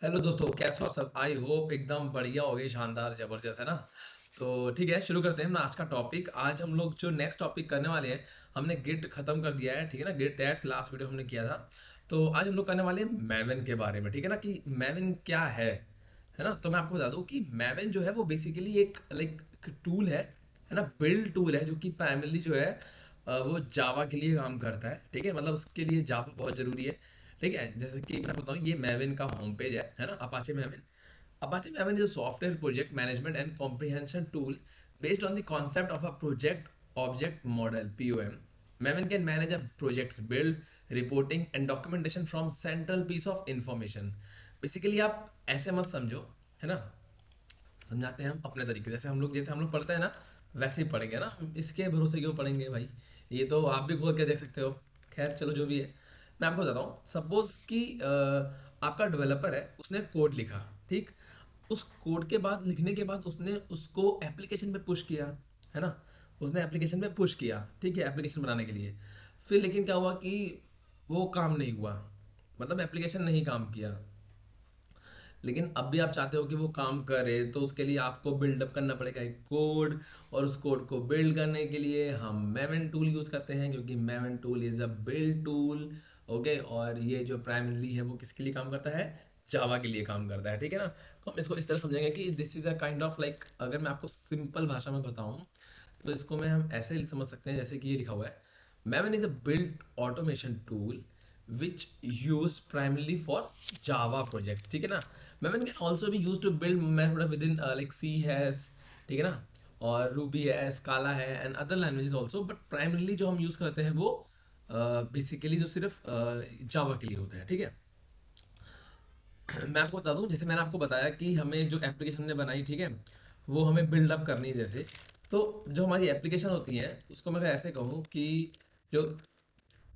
Hello दोस्तों, कैसे हो सब? आई होप एकदम बढ़िया हो गई, शानदार जबरदस्त, है ना? तो ठीक है, शुरू करते हैं ना आज का टॉपिक। आज हम लोग जो नेक्स्ट टॉपिक करने वाले हैं, हमने गिट खत्म कर दिया है, ठीक है ना? गिट टैग्स लास्ट वीडियो हमने किया था। तो आज हम लोग करने वाले हैं मैवन के बारे में, ठीक है ना? कि मैवन क्या है ना? तो मैं आपको बता दूं कि मैवन जो है वो बेसिकली एक लाइक टूल है ना? बिल्ड टूल है जो कि प्राइमरली जो है वो जावा के लिए काम करता है, ठीक है? मतलब उसके लिए जावा बहुत जरूरी है, ठीक है? जैसे कि मैं बताऊं, ये मैविन का होम पेज है ना? Apache मैविन। Apache Maven is a software project management and comprehension tool based on the concept of a project object model POM. Maven can manage a project's build, reporting and documentation from central piece of information. Basically आप ऐसे मत समझो, है ना? समझाते हैं हम अपने तरीके, जैसे हम लोग पढ़ते हैं ना, वैसे ही पढ़ेंगे ना। इसके भरोसे क्यों पढ़ेंगे भाई? ये तो आप भी खोल के देख सकते हो। खैर चलो, जो भी है, मैं आपको बताता हूँ। सपोज कि आपका डेवलपर है, उसने कोड लिखा, ठीक? उस कोड के बाद, लिखने के बाद उसने उसको एप्लीकेशन पे पुश किया, है ना? उसने एप्लीकेशन पे पुश किया, ठीक है, एप्लीकेशन बनाने के लिए। फिर लेकिन क्या हुआ कि वो काम नहीं हुआ, मतलब एप्लीकेशन नहीं काम किया। लेकिन अब भी आप चाहते हो कि वो काम करे, तो उसके लिए आपको बिल्डअप करना पड़ेगा एक कोड। और उस कोड को बिल्ड करने के लिए हम मेवन टूल यूज करते हैं, क्योंकि maven tool is a build tool. Okay, और ये जो प्राइमरी है वो किसके लिए काम करता है? जावा के लिए काम करता है, ठीक है ना? तो हम इसको इस तरह समझेंगे कि this is a kind of like, अगर मैं आपको सिंपल भाषा में बताऊं, तो इसको में हम ऐसे ही समझ सकते हैं, जैसे कि ये लिखा हुआ है, Maven is a built automation tool which used primarily for Java projects, ठीक है ना? Maven can also be used to build maven product within like C has, ठीक है ना? और Ruby है, Scala है and other languages also, but primarily जो हम यूज करते हैं वो बेसिकली जो सिर्फ जावा के लिए होता है, ठीक है? मैं आपको बता दूं, जैसे मैंने आपको बताया कि हमें जो एप्लीकेशन हमने बनाई, ठीक है, वो हमें बिल्ड अप करनी है। जैसे तो जो हमारी एप्लीकेशन होती है, उसको मैं ऐसे कहूँ कि जो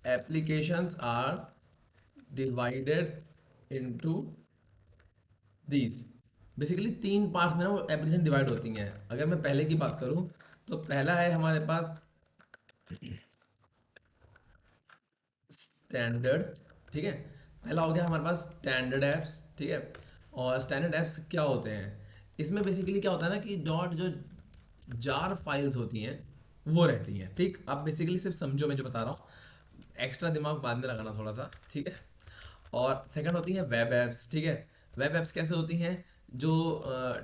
applications are divided into these, basically तीन पार्ट्स में ना वो एप्लीकेशन डिवाइड होती हैं। अगर मैं पहले की बात करूँ, तो पहला है हमारे पास स्टैंडर्ड, ठीक है? पहला हो गया हमारे पास स्टैंडर्ड एप्स, ठीक है? और स्टैंडर्ड एप्स क्या होते हैं? इसमें बेसिकली क्या होता है ना कि डॉट जो जार फाइल्स होती हैं वो रहती हैं, ठीक? आप बेसिकली सिर्फ समझो मैं जो बता रहा हूँ, एक्स्ट्रा दिमाग बाद में लगाना थोड़ा सा, ठीक है? और सेकंड होती है वेब एप्स, ठीक है? वेब एप्स कैसे होती हैं? जो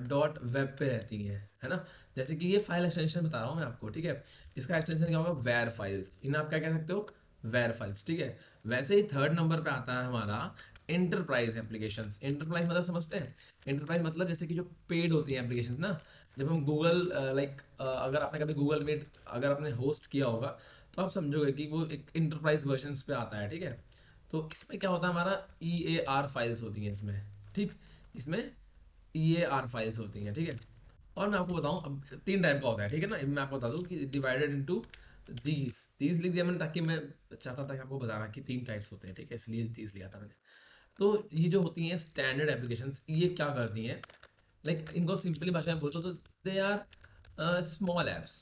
डॉट वेब पे रहती हैं, है ना? जैसे कि ये फाइल एक्सटेंशन बता रहा हूँ मैं आपको, ठीक है? इसका एक्सटेंशन क्या होगा? War files. इन्हें आप क्या कह सकते हो? वेर फाइल्स, ठीक है? वैसे ही थर्ड नंबर पे आता है हमारा इंटरप्राइज एप्लीकेशंस। इंटरप्राइज मतलब समझते हैं? इंटरप्राइज मतलब जैसे कि जो पेड होती है एप्लीकेशंस ना, जब हम गूगल लाइक, अगर आपने कभी गूगल मीट अगर आपने होस्ट किया होगा, तो आप समझोगे कि वो एक इंटरप्राइज वर्जन पे आता है, ठीक है? तो इसमें क्या होता है, हमारा ई ए आर फाइल्स होती हैं इसमें, ठीक? इसमें ई ए आर फाइल्स होती हैं, ठीक है? और मैं आपको बताऊं, अब तीन टाइप का होता है, ठीक है ना? मैं आपको बता दूं कि डिवाइडेड इनटू दीज लिख दिया मैंने, ताकि मैं चाहता था कि आपको बताना कि तीन टाइप्स होते हैं, ठीक है? इसलिए दीज लिया था मैंने। तो ये जो होती हैं स्टैंडर्ड एप्लीकेशंस, ये क्या करती हैं? लाइक इनको सिंपली भाषा में बोलो तो दे आर स्मॉल एप्स,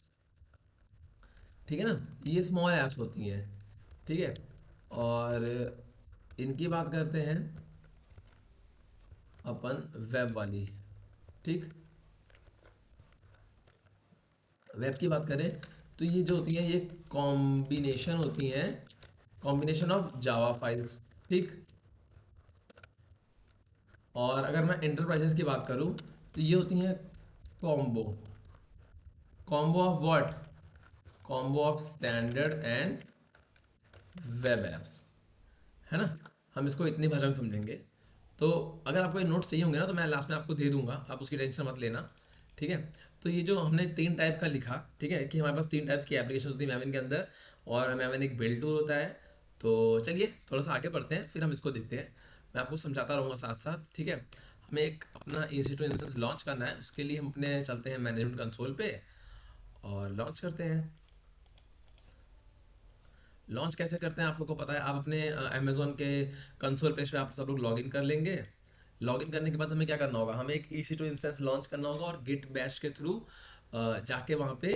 ठीक है ना? ये स्मॉल एप्स होती हैं, ठीक है? और इनकी बात करते हैं अपन वेब वाली, ठीक? वेब की बात करें, तो ये जो होती है ये कॉम्बिनेशन होती हैं, कॉम्बिनेशन ऑफ जावा फाइल्स, ठीक? और अगर मैं इंटरप्राइजेस की बात करूं, तो ये होती हैं combo, combo of what? Combo of standard and web apps, है ना? हम इसको इतनी भाषा में समझेंगे। तो अगर आपको ये नोट्स चाहिए होंगे ना, तो मैं लास्ट में आपको दे दूंगा, आप उसकी टेंशन मत लेना, ठीक है? तो ये जो हमने तीन टाइप का लिखा, ठीक है, कि हमारे पास तीन टाइप्स की एप्लीकेशन होती है मैवन के अंदर, और मैवन एक बिल्ड टूल होता है। तो चलिए थोड़ा सा आगे बढ़ते हैं, फिर हम इसको देखते हैं। मैं आपको समझाता रहूँगा साथ साथ, ठीक है? हमें एक अपना EC2 इंस्टेंस लॉन्च करना है, उसके लिए हम अपने चलते हैं मैनेजमेंट कंसोल पे और लॉन्च करते हैं। लॉन्च कैसे करते हैं आप लोग को पता है, आप अपने अमेजोन के कंसोल पेज पे आप सब लोग लॉगिन कर लेंगे। लॉगिन करने के बाद हमें क्या करना होगा? हमें एक EC2 इंस्टेंस लॉन्च करना होगा, और गिट बैश के थ्रू जाके वहाँ पे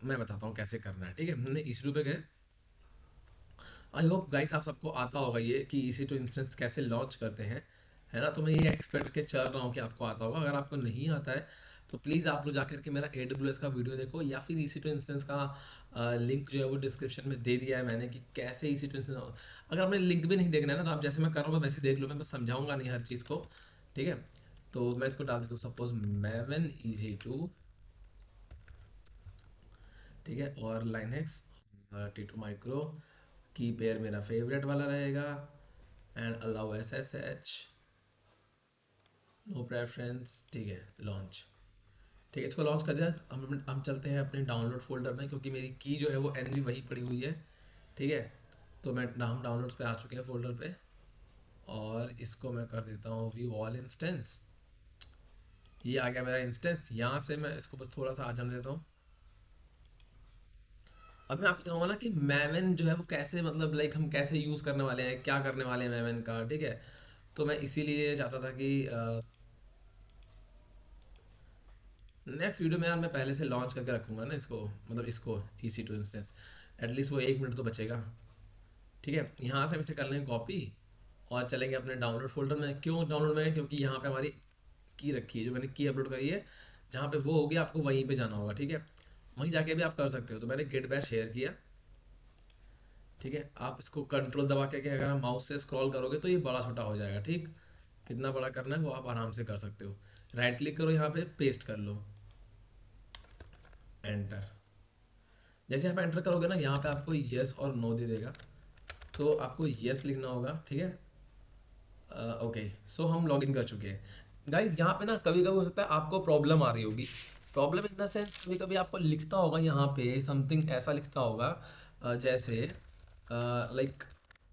मैं बताता हूँ कैसे करना है, ठीक है? हमने EC2 पे गए, आई होप गाइस आप सबको आता होगा ये कि EC2 इंस्टेंस कैसे लॉन्च करते हैं, है ना। तो मैं ये एक्सपेक्ट के चल रहा हूँ कि आपको आता होगा। अगर आपको नहीं आता है तो प्लीज़ आप लोग जाकर के मेरा AWS का वीडियो देखो, या फिर EC2 इंस्टेंस का लिंक जो है वो डिस्क्रिप्शन में दे दिया है मैंने कि कैसे EC2 इंस्टेंस। अगर आपने लिंक भी नहीं देखना है ना, तो आप जैसे मैं कर रहा हूँ वैसे देख लो, मैं बस समझाऊंगा नहीं हर चीज़ को, ठीक है। तो मैं इसको डाल देता हूँ, सपोज Maven EC2, ठीक है, और लाइनेक्स T2 माइक्रो की पेयर मेरा फेवरेट वाला रहेगा, and allow SSH, no preference, ठीक है, लॉन्च। ठीक है, इसको लॉन्च कर दिया। हम चलते हैं अपने डाउनलोड फोल्डर में, क्योंकि मेरी की जो है वो एनवी वही पड़ी हुई है, ठीक है। तो हम डाउनलोड्स पे आ चुके हैं फोल्डर पे, और इसको मैं कर देता हूँ व्यू ऑल इंस्टेंस। ये आ गया मेरा इंस्टेंस। यहाँ से मैं इसको बस थोड़ा सा आ जाने देता हूँ। अब मैं आपको बताऊंगा ना कि मैवन जो है वो कैसे, मतलब लाइक हम कैसे यूज करने वाले हैं, क्या करने वाले हैं मैवन का, ठीक है। तो मैं इसीलिए चाहता था कि नेक्स्ट वीडियो में यार मैं पहले से लॉन्च करके रखूंगा ना इसको, मतलब इसको EC2 इंस्टेंस, एटलीस्ट वो 1 मिनट तो बचेगा, ठीक है। यहाँ से हम इसे कर लेंगे कॉपी, और चलेंगे अपने डाउनलोड फोल्डर में। क्यों डाउनलोड में? क्योंकि यहाँ पे हमारी की रखी है, जो मैंने की अपलोड करी है, जहाँ पे वो होगी आपको वहीं पे जाना होगा, ठीक है। वहीं जाके भी आप कर सकते हो। तो मैंने गेट बैश शेयर किया, ठीक है। आप इसको कंट्रोल दबा के अगर आप माउस से स्क्रॉल करोगे तो ये बड़ा छोटा हो जाएगा, ठीक। कितना बड़ा करना है वो आप आराम से कर सकते हो। राइट क्लिक करो, यहाँ पे पेस्ट कर लो, एंटर। जैसे आप एंटर करोगे ना, यहाँ पे आपको यस और नो दे देगा, तो आपको यस लिखना होगा, ठीक है। ओके, सो हम लॉगिन कर चुके हैं गाइज। यहाँ पे ना कभी कभी हो सकता है आपको प्रॉब्लम आ रही होगी। प्रॉब्लम इन द सेंस, कभी कभी आपको लिखता होगा यहाँ पे समथिंग ऐसा लिखता होगा, जैसे लाइक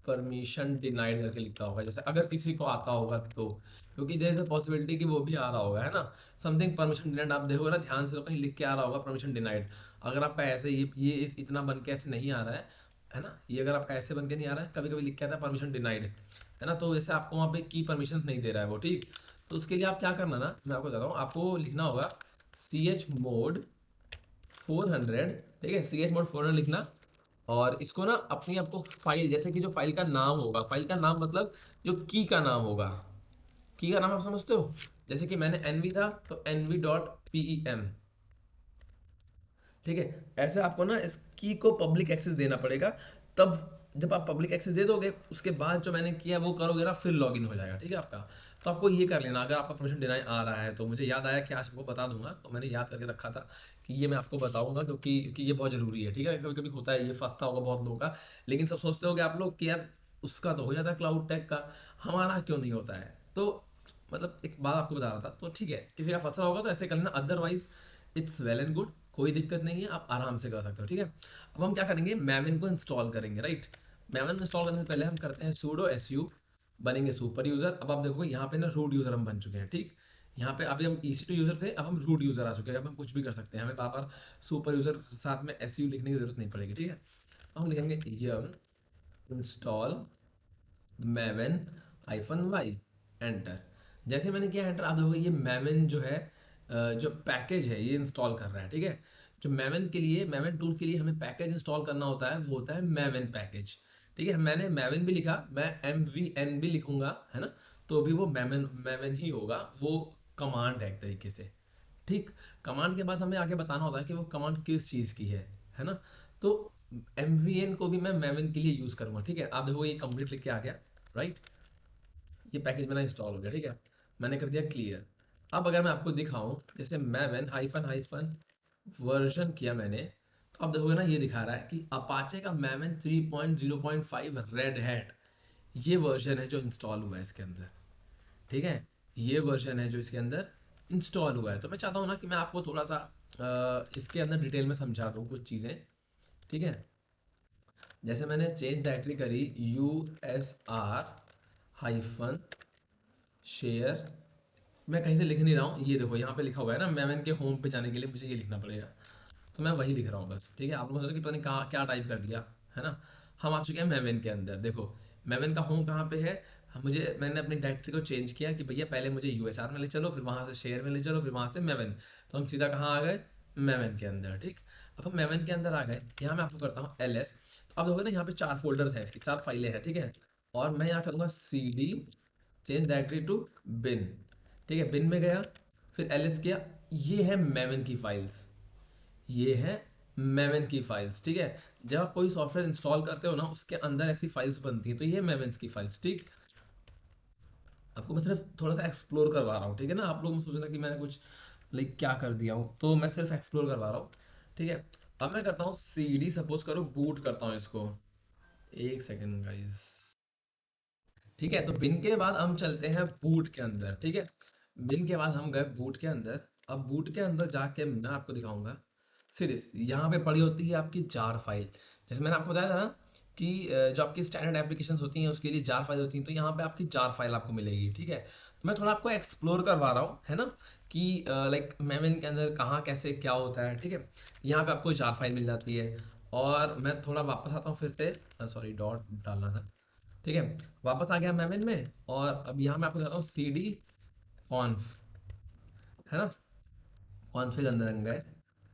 परमिशन डिनाइड करके लिखता होगा, जैसे अगर किसी को आता होगा तो, क्योंकि देयर इज अ पॉसिबिलिटी कि वो भी आ रहा होगा, है ना। समथिंग परमिशन डिनाइड, आप देखोगे ना ध्यान से तो कहीं लिख के आ रहा होगा परमिशन डिनाइड। अगर आपका ऐसे ये इस इतना बन के ऐसे नहीं आ रहा है ना, ये अगर आपका ऐसे बन के नहीं आ रहा है, कभी कभी लिख के आता है परमिशन डिनाइड, है ना। तो जैसे आपको वहाँ पे की परमिशन नहीं दे रहा है वो, ठीक। तो उसके लिए आप क्या करना ना, मैं आपको बताता हूँ, आपको लिखना होगा chmod 400, ठीक है, chmod 400 लिखना। और इसको ना अपनी आपको फाइल, जैसे कि जो फाइल का नाम होगा, फाइल का नाम मतलब जो की का नाम होगा, की का नाम आप समझते हो। जैसे कि मैंने एनवी था तो nv.pem, ठीक है। ऐसे आपको ना इस की को पब्लिक एक्सेस देना पड़ेगा। तब जब आप पब्लिक एक्सेस दे दोगे, उसके बाद जो मैंने किया वो करोगे ना, फिर लॉगिन हो जाएगा, ठीक है आपका। तो आपको ये कर लेना। अगर आपका परमिशन डिनाई आ रहा है तो मुझे याद आया कि आज आपको बता दूंगा, तो मैंने याद करके रखा था कि ये मैं आपको बताऊंगा, क्योंकि ये बहुत जरूरी है, ठीक है। कभी कभी होता है, ये फंसता होगा बहुत लोगों का, लेकिन सब सोचते हो आप लोग कि यार उसका तो हो जाता है क्लाउड टेक का, हमारा क्यों नहीं होता है। तो मतलब एक बात आपको बता रहा था, तो ठीक है, किसी का फंसा होगा तो ऐसे कर लेना, otherwise it's well and good, कोई दिक्कत नहीं है, आप आराम से कर सकते हो, ठीक है। अब हम क्या करेंगे, मैविन को इंस्टॉल करेंगे, राइट। मैविन इंस्टॉल करने से पहले हम करते हैं sudo su, बनेंगे सुपर यूजर। अब आप देखोगे यहाँ पे ना रूट यूजर हम बन चुके हैं, ठीक। यहाँ पे अभी हम EC2 यूजर थे, अब हम रूट यूजर आ चुके हैं। अब हम कुछ भी कर सकते हैं, हमें बार बार सुपर यूजर साथ में su लिखने की जरूरत नहीं पड़ेगी, ठीक है। अब हम लिखेंगे yum install maven -y, enter. जैसे मैंने किया एंटर, आप देखोगे ये maven जो है, जो पैकेज है ये इंस्टॉल कर रहा है, ठीक है। जो maven के लिए, maven टूल के लिए हमें पैकेज इंस्टॉल करना होता है, वो होता है maven पैकेज, ठीक है। मैंने maven भी लिखा, मैं mvn भी लिखूंगा, है ना, तो भी वो maven maven ही होगा, वो कमांड है एक तरीके से, ठीक। कमांड के बाद हमें आगे बताना होता है कि वो कमांड किस चीज की है ना। तो mvn को भी मैं maven के लिए यूज करूंगा, ठीक है। आप देखो ये कंप्लीट लिख के आ गया, राइट। ये पैकेज मेरा इंस्टॉल हो गया, ठीक है। मैंने कर दिया क्लियर। अब अगर मैं आपको दिखाऊं, जैसे maven हाइफन हाइफन वर्जन किया मैंने, तो आप देखोगे ना ये दिखा रहा है कि अपाचे का maven 3.0.5 रेड हैट, ये वर्जन है जो इंस्टॉल हुआ है इसके अंदर, ठीक है। ये वर्जन है जो इसके अंदर इंस्टॉल हुआ है। तो मैं चाहता हूँ ना कि मैं आपको थोड़ा सा इसके अंदर डिटेल में समझा दूँ कुछ चीज़ें, ठीक है। जैसे मैंने चेंज डायरेक्टरी करी usr हाइफन शेयर, मैं कहीं से लिख नहीं रहा हूँ, ये देखो यहाँ पे लिखा हुआ है ना, मैवन के होम पे जाने के लिए मुझे ये लिखना पड़ेगा, तो मैं वही लिख रहा हूँ बस, ठीक है। आप लोग सोचो कि पता नहीं कहाँ क्या टाइप कर दिया, है ना। हम आ चुके हैं मेवन के अंदर, देखो मेवन का होम कहाँ पे है। मैंने अपनी डायरेक्टरी को चेंज किया कि भैया पहले मुझे यूएसआर में ले चलो, फिर वहां से शेयर में ले चलो, फिर वहां से मेवन। तो हम सीधा कहाँ आ गए, मेवन के अंदर, ठीक। अब हम मेवन के अंदर आ गए, यहाँ मैं आपको करता हूँ ls। तो आप देखोगे ना यहाँ पे 4 फोल्डर्स हैं, इसकी 4 फाइलें हैं, ठीक है। और मैं यहाँ करूँगा cd चेंज डायरेक्टरी टू बिन, ठीक है। बिन में गया, फिर ls किया। ये है मेवन की फाइल्स, ये है मेवन की फाइल्स, ठीक है। जब आप कोई सॉफ्टवेयर इंस्टॉल करते हो ना, उसके अंदर ऐसी फाइल्स बनती हैं, तो ये मेवन की फाइल्स, ठीक। आपको मैं सिर्फ थोड़ा सा एक्सप्लोर करवा रहा हूँ, ठीक है ना। आप लोग मत सोचना कि मैंने कुछ लाइक क्या कर दिया हूँ, तो मैं सिर्फ एक्सप्लोर करवा रहा हूँ, ठीक है। अब मैं करता हूँ cd, सपोज करो बूट करता हूँ इसको। एक सेकेंड गाइस, ठीक है। तो बिन के बाद हम चलते हैं बूट के अंदर, ठीक है। बिन के बाद हम गए बूट के अंदर। अब बूट के अंदर जाके मैं आपको दिखाऊंगा सीरीज। यहाँ पे पड़ी होती है आपकी जार फाइल। जैसे मैंने आपको बताया था ना कि जो आपकी स्टैंडर्ड एप्लीकेशन होती हैं उसके लिए जार फाइल होती हैं, तो यहाँ पे आपकी जार फाइल आपको मिलेगी, ठीक है। तो मैं थोड़ा आपको एक्सप्लोर करवा रहा हूँ, है ना, कि लाइक मेमोरी के अंदर कहाँ कैसे क्या होता है, ठीक है। यहाँ पे आपको जार फाइल मिल जाती है। और मैं थोड़ा वापस आता हूँ फिर से, सॉरी डॉट डालना था, ठीक है। वापस आ गया मेमोरी में, और अब यहाँ मैं आपको बताता हूँ cd कॉन्फ, है ना। कॉन्फ़िग अंदर गए,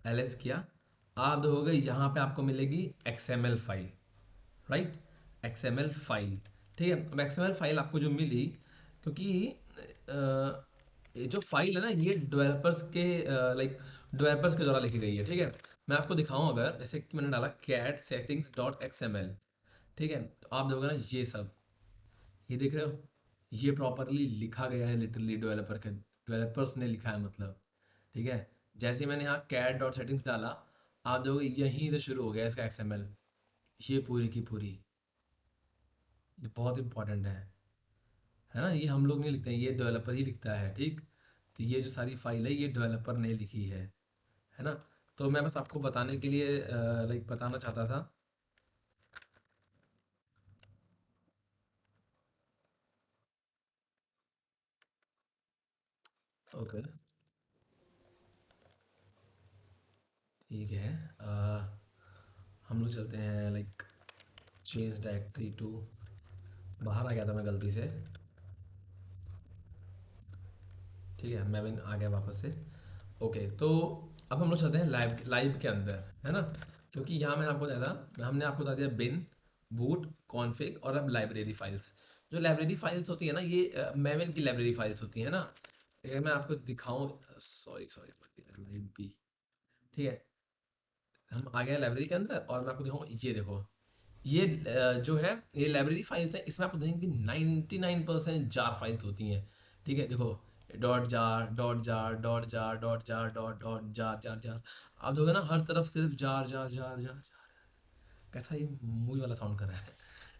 ls किया। आप देखोगे यहाँ पे आपको मिलेगी xml file, right. xml file, ठीक है। अब xml फाइल आपको जो मिली, क्योंकि ये जो फाइल है ना, ये डेवलपर्स के लाइक डेवलपर्स के द्वारा लिखी गई है, ठीक है। मैं आपको दिखाऊं, अगर जैसे कि मैंने डाला cat settings डॉट xml, ठीक है। तो आप देखोगे ना ये सब, ये देख रहे हो, ये प्रॉपरली लिखा गया है, लिटरली डेवलपर्स ने लिखा है, मतलब, ठीक है। जैसे ही मैंने यहाँ cat डॉट सेटिंग्स डाला, आप देखोगे यहीं से शुरू हो गया इसका XML। ये पूरी की पूरी, ये बहुत इंपॉर्टेंट है ना। ये हम लोग नहीं लिखते हैं, ये डेवलपर ही लिखता है, ठीक। तो ये जो सारी फाइल है, ये डेवलपर ने लिखी है ना। तो मैं बस आपको बताने के लिए लाइक बताना चाहता था। ओके, ठीक है। हम लोग चलते हैं लाइक चेंज डायरेक्टरी टू, बाहर आ गया था मैं गलती से, ठीक है। मैं भी आ गया वापस से। ओके, तो अब हम लोग चलते हैं लाइव लाइव के अंदर, है ना। क्योंकि यहाँ मैंने आपको बताया था, हमने आपको बता दिया बिन, बूट, कॉन्फ़िग और अब लाइब्रेरी फाइल्स। जो लाइब्रेरी फाइल्स होती है ना, ये मेवन की लाइब्रेरी फाइल्स होती है ना। अगर मैं आपको दिखाऊं, सॉरी सॉरी, लाइव भी, ठीक है। हम आ गए लाइब्रेरी के अंदर, और मैं आपको दिखाऊंगा, ये देखो, ये जो है, ये लाइब्रेरी फाइल्स है। इसमें आपको देखेंगे कि 99% जार फाइल्स होती हैं, ठीक है। देखो, dot jar dot jar dot jar dot jar dot dot jar jar jar. आप देखोगे ना, हर तरफ सिर्फ jar jar jar jar jar. कैसा ये मूवी वाला साउंड कर रहा है,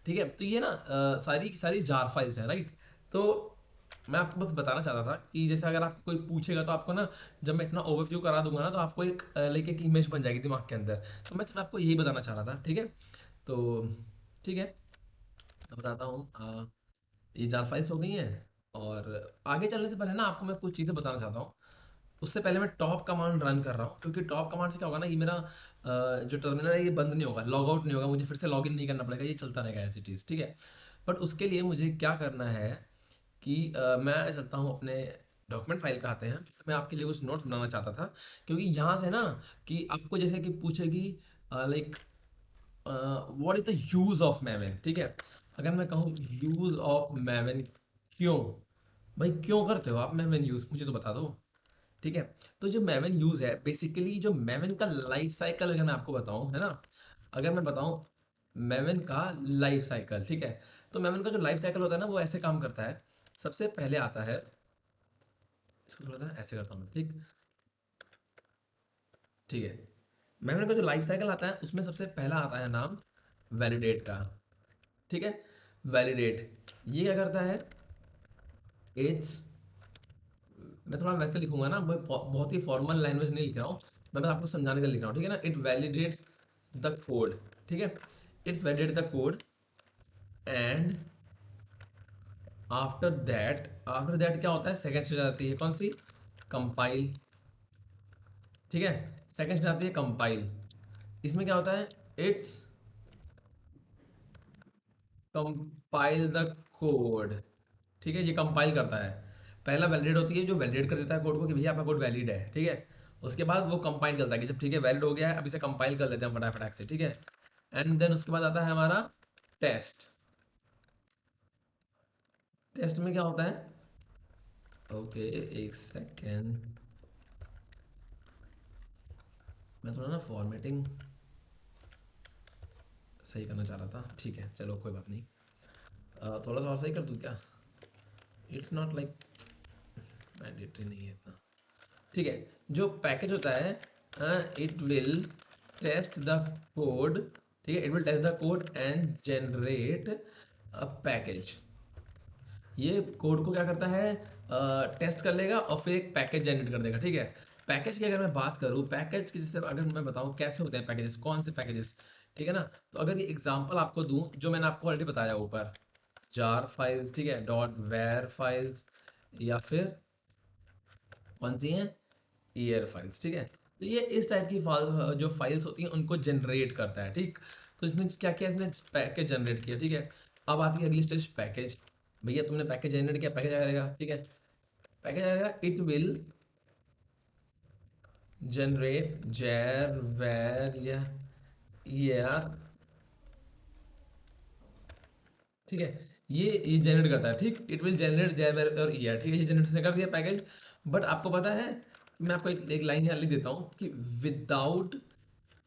ठीक है। तो ये ना सारी की सारी जार फाइल्स हैं, राइट। तो मैं आपको बस बताना चाहता था कि जैसे अगर आपको कोई पूछेगा, तो आपको ना, जब मैं इतना ओवरव्यू करा दूंगा ना, तो आपको एक लाइक एक इमेज बन जाएगी दिमाग के अंदर। तो मैं सिर्फ आपको यही बताना चाह रहा था, ठीक है। तो ठीक है, मैं बताता हूँ। ये जार फाइल्स हो गई हैं। और आगे चलने से पहले ना, आपको मैं कुछ चीज़ें बताना चाहता हूँ। उससे पहले मैं टॉप कमांड रन कर रहा हूँ, क्योंकि टॉप कमांड से क्या होगा ना, ये मेरा जो टर्मिनल है, ये बंद नहीं होगा, लॉग आउट नहीं होगा, मुझे फिर से लॉग इन नहीं करना पड़ेगा, ये चलता रहेगा एज इट इज़, ठीक है। बट उसके लिए मुझे क्या करना है कि मैं चलता हूँ अपने डॉक्यूमेंट फाइल पे आते हैं। मैं आपके लिए कुछ नोट्स बनाना चाहता था, क्योंकि यहाँ से ना, कि आपको जैसे कि पूछेगी like what is the use of maven, ठीक है। अगर मैं कहूँ यूज ऑफ मेवन, क्यों, भाई क्यों करते हो आप मेवन यूज, मुझे तो बता दो, ठीक है। तो जो मेवन यूज है, बेसिकली जो मेवन का लाइफ साइकिल अगर मैं आपको बताऊं, है ना, अगर मैं बताऊं मेवन का लाइफ साइकिल, ठीक है। तो मेवन का जो लाइफ साइकिल होता है ना, वो ऐसे काम करता है। सबसे पहले आता है, इसको थोड़ा सा ऐसे करता हूँ मैं, ठीक, ठीक है। मेमोरी का जो लाइफ साइकिल आता है, उसमें सबसे पहला आता है नाम वैलिडेट का, ठीक है। वैलिडेट ये क्या करता है, इट्स, मैं थोड़ा वैसे लिखूंगा ना, मैं बहुत ही फॉर्मल लैंग्वेज नहीं लिख रहा हूँ, मैं बस आपको समझाने का लिख रहा हूँ, ठीक है ना। इट वैलिडेट्स द कोड, ठीक है। It's validate the code, and after that क्या होता है, सेकंड स्टेज आती है, कौन सी, कंपाइल, ठीक है। सेकंड स्टेज आती है कंपाइल। इसमें क्या होता है, इट्स कंपाइल द कोड, ठीक है। ये कंपाइल करता है। पहला वैलिडेट होती है, जो वैलिडेट कर देता है कोड को कि भैया आपका कोड वैलिड है, ठीक है। उसके बाद वो कंपाइल करता है कि जब ठीक है वैलिड हो गया है, अब इसे कंपाइल कर लेते हैं फटाफट से, ठीक है। एंड देन उसके बाद आता है हमारा टेस्ट। टेस्ट में क्या होता है, ओके एक सेकेंड, मैं थोड़ा ना फॉर्मेटिंग सही करना चाह रहा था, ठीक है चलो कोई बात नहीं। थोड़ा सा और सही कर दूं क्या, इट्स नॉट लाइक मैंडेटरी नहीं है इतना, ठीक है। जो पैकेज होता है, it will test the code, ठीक है, it will test the code and generate a package. ये कोड को क्या करता है, टेस्ट कर लेगा और फिर एक पैकेज जनरेट कर देगा, ठीक है। पैकेज की अगर मैं बात करूँ, पैकेज की जैसे अगर मैं बताऊँ कैसे होते हैं पैकेजेस, कौन से पैकेजेस, ठीक है ना। तो अगर ये एग्जांपल आपको दूं जो मैंने आपको ऑलरेडी बताया ऊपर, जार फाइल्स, ठीक है, डॉट वेयर फाइल्स, या फिर कौन सी हैं, ईयर फाइल्स, ठीक है। तो ये इस टाइप की जो फाइल्स होती हैं उनको जनरेट करता है, ठीक। तो इसने क्या किया, इसने पैकेज जनरेट किया, ठीक है। अब आती है अगली स्टेज पैकेज। भैया तुमने पैकेज जनरेट किया, पैकेज आएगा, ठीक है। पैकेज आएगा, it will generate jar war या ईयर, ठीक है। ये जनरेट करता है, ठीक, इट विल जनरेट जार और ईयर, ठीक है, ये जनरेट कर दिया पैकेज। बट आपको पता है, मैं आपको एक लाइन यहाँ लिख देता हूँ कि विदाउट